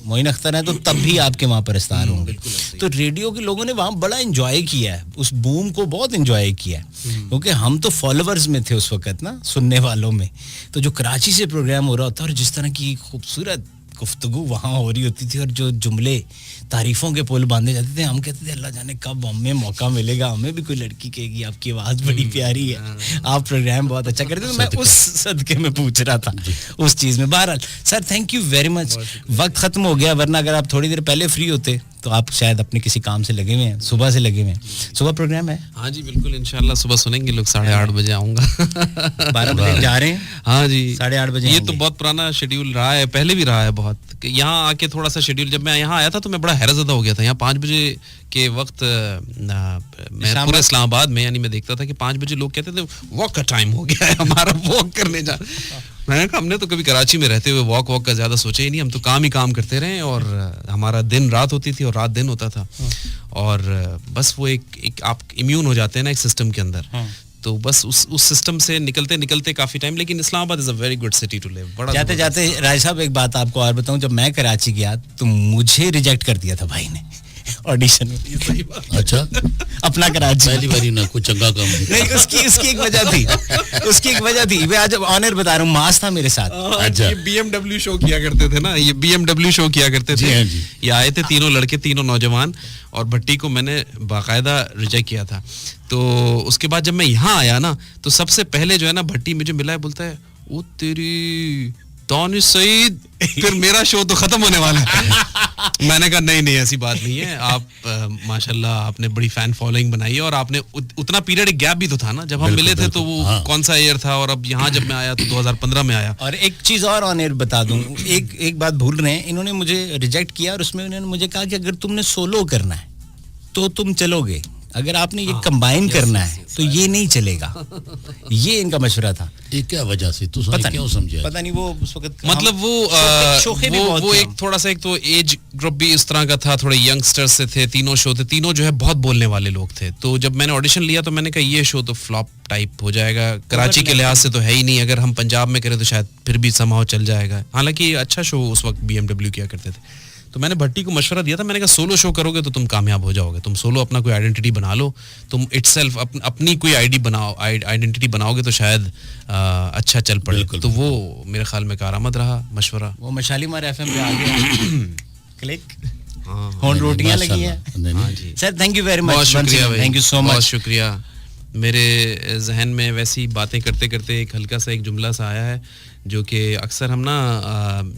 मोइन अख्तर हैं तो तब भी आपके वहाँ परस्तार होंगे। तो रेडियो के लोगों ने वहाँ बड़ा एंजॉय किया है, उस बूम को बहुत एंजॉय किया है, क्योंकि हम तो फॉलोअर्स में थे उस वक्त ना, सुनने वालों में। तो जो कराची से प्रोग्राम हो रहा था और जिस तरह की खूबसूरत गुफ्तगू वहाँ हो रही होती थी और जो जुमले तारीफों के पुल बांधे जाते थे, हम कहते थे अल्लाह जाने कब हमें मौका मिलेगा, हमें भी कोई लड़की कहेगी आपकी आवाज़ बड़ी प्यारी है, आप प्रोग्राम बहुत अच्छा करते थे। मैं उस सदके में पूछ रहा था उस चीज़ में। बहरहाल sir thank you very much, वक्त ख़त्म हो गया, वरना अगर आप थोड़ी देर पहले फ्री होते तो आप शायद अपने किसी काम से लगे हुए हैं, सुबह से लगे हुए हैं। सुबह प्रोग्राम है? हाँ जी बिल्कुल, इंशाल्लाह सुबह सुनेंगे लोग, 8:30 बजे आऊँगा। 12 बजे जा रहे हैं? हाँ जी 8:30 बजे। ये तो बहुत पुराना शेड्यूल रहा है, पहले भी रहा है बहुत। यहाँ आके थोड़ा सा शेड्यूल, जब मैं यहाँ आया था तो मैं बड़ा हैरतज़दा हो गया था। यहाँ 5 बजे के वक्त मैं पूरे इस्लामाबाद में, यानी मैं देखता था कि 5 बजे लोग कहते थे वॉक का टाइम हो गया है हमारा, वॉक करने जा। मैंने कहा हमने तो कभी कराची में रहते हुए वॉक का ज़्यादा सोचा ही नहीं, हम तो काम ही काम करते रहे और हमारा दिन रात होती थी और रात दिन होता था। और बस वो एक आप इम्यून हो जाते हैं ना एक सिस्टम के अंदर, तो बस उस सिस्टम से निकलते निकलते काफ़ी टाइम। लेकिन Islamabad is a very good city to live. बड़ा जाते जाते राय साहब एक बात आपको और बताऊं, जब मैं कराची गया तो मुझे रिजेक्ट कर दिया था भाई ने ऑडिशन में। सही बात। अच्छा अपना कराची पहली बारी ना कुछ चंगा काम नहीं, उसकी एक वजह थी, उसकी एक वजह थी। मैं आज ऑनर बता रहा हूँ, मास था मेरे साथ। अच्छा, ये BMW शो किया करते थे ना, ये BMW शो किया करते थे। ये आए थे तीनों लड़के, तीनों नौजवान, और भट्टी को मैंने बाकायदा रिजेक्ट किया था। तो उसके बाद जब मैं यहाँ आया ना, तो सबसे पहले जो है ना भट्टी मुझे मिला है, बोलता है ओ तेरी दानिश सईद, फिर मेरा शो तो खत्म होने वाला है। मैंने कहा नहीं ऐसी बात नहीं है, आप माशाल्लाह आपने बड़ी फैन फॉलोइंग बनाई है, और आपने उतना पीरियड गैप भी तो था ना, जब हम मिले थे तो वो कौन सा ईयर था, और अब यहाँ जब मैं आया तो 2015 में आया। और एक चीज और ऑन एयर बता दूं, एक बात भूल रहे हैं, इन्होंने मुझे रिजेक्ट किया और उसमें उन्होंने मुझे कहा कि अगर तुमने सोलो करना है तो तुम चलोगे, अगर आपने ये कंबाइन करना है तो ये नहीं चलेगा। ये इनका मशवरा था। ये क्या वजह से तू क्यों समझा? पता नहीं, वो उस वक्त मतलब वो एक थोड़ा सा, एक तो एज ग्रुप भी इस तरह का था, थोड़े यंगस्टर्स से थे, तीनों शो थे, तीनों जो है बहुत बोलने वाले लोग थे। तो जब मैंने ऑडिशन लिया तो मैंने कहा ये शो तो फ्लॉप टाइप हो जाएगा, कराची के लिहाज से तो है ही नहीं, अगर हम पंजाब में करें तो शायद फिर भी समहाउ चल जाएगा। हालांकि अच्छा शो उस वक्त BMW किया करते थे। तो मैंने भट्टी को मशवरा दिया था, मैंने कहा सोलो शो करोगे तो तुम कामयाब हो जाओगे, तुम सोलो अपना कोई आइडेंटिटी बना लो, तुम इटसेल्फ अपनी कोई आइडेंटिटी बनाओगे तो शायद अच्छा चल पड़े। तो वो मेरे ख्याल में कारआमद रहा मशवरा। वो मशालीमार FM पे आ गया क्लिक, होन रोटियां लगी हैं। Sir thank you very much, thank you so much, बहुत शुक्रिया। मेरे जहन में वैसी बातें करते करते एक हल्का सा एक जुमला सा आया है, जो कि अक्सर हम ना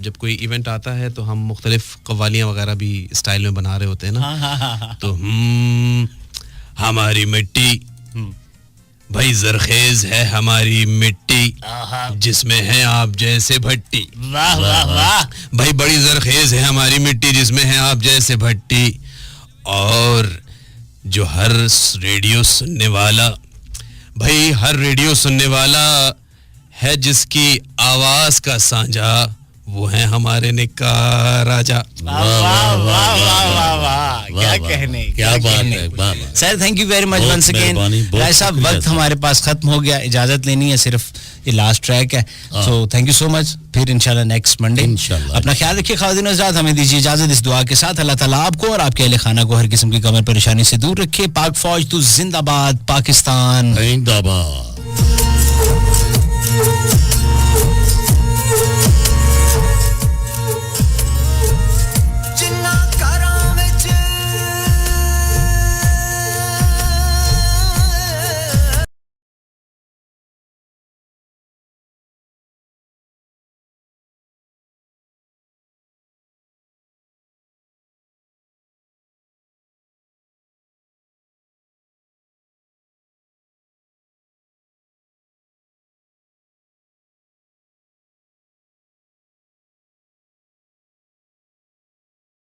जब कोई इवेंट आता है तो हम मुख्तलिफ कव्वालियाँ वगैरह भी स्टाइल में बना रहे होते हैं ना। तो हमारी मिट्टी भाई जरखेज है, हमारी मिट्टी जिसमें है आप जैसे भट्टी। वाह वाह वाह भाई बड़ी जरखेज है हमारी मिट्टी जिसमें है आप जैसे भट्टी। और जो हर रेडियो सुनने वाला, भाई हर रेडियो सुनने वाला है जिसकी आवाज का सांझा, वो है हमारे निक्का राजा। वाह वाह वाह वाह वाह, क्या कहने, क्या बात है sir, thank you very much once again. Rai साहब वक्त हमारे पास खत्म हो गया, इजाजत लेनी है, सिर्फ ये लास्ट ट्रैक है। So thank you so much, फिर इंशाल्लाह नेक्स्ट मंडे। अपना ख्याल रखिए ख़वातीन और हज़रात, हमें दीजिए इजाजत इस दुआ के साथ, अल्लाह ताला आपको और आपके अहले खाना को हर किस्म की कमर परेशानी से दूर रखे। पाक फौज तो जिंदाबाद, पाकिस्तान जिंदाबाद।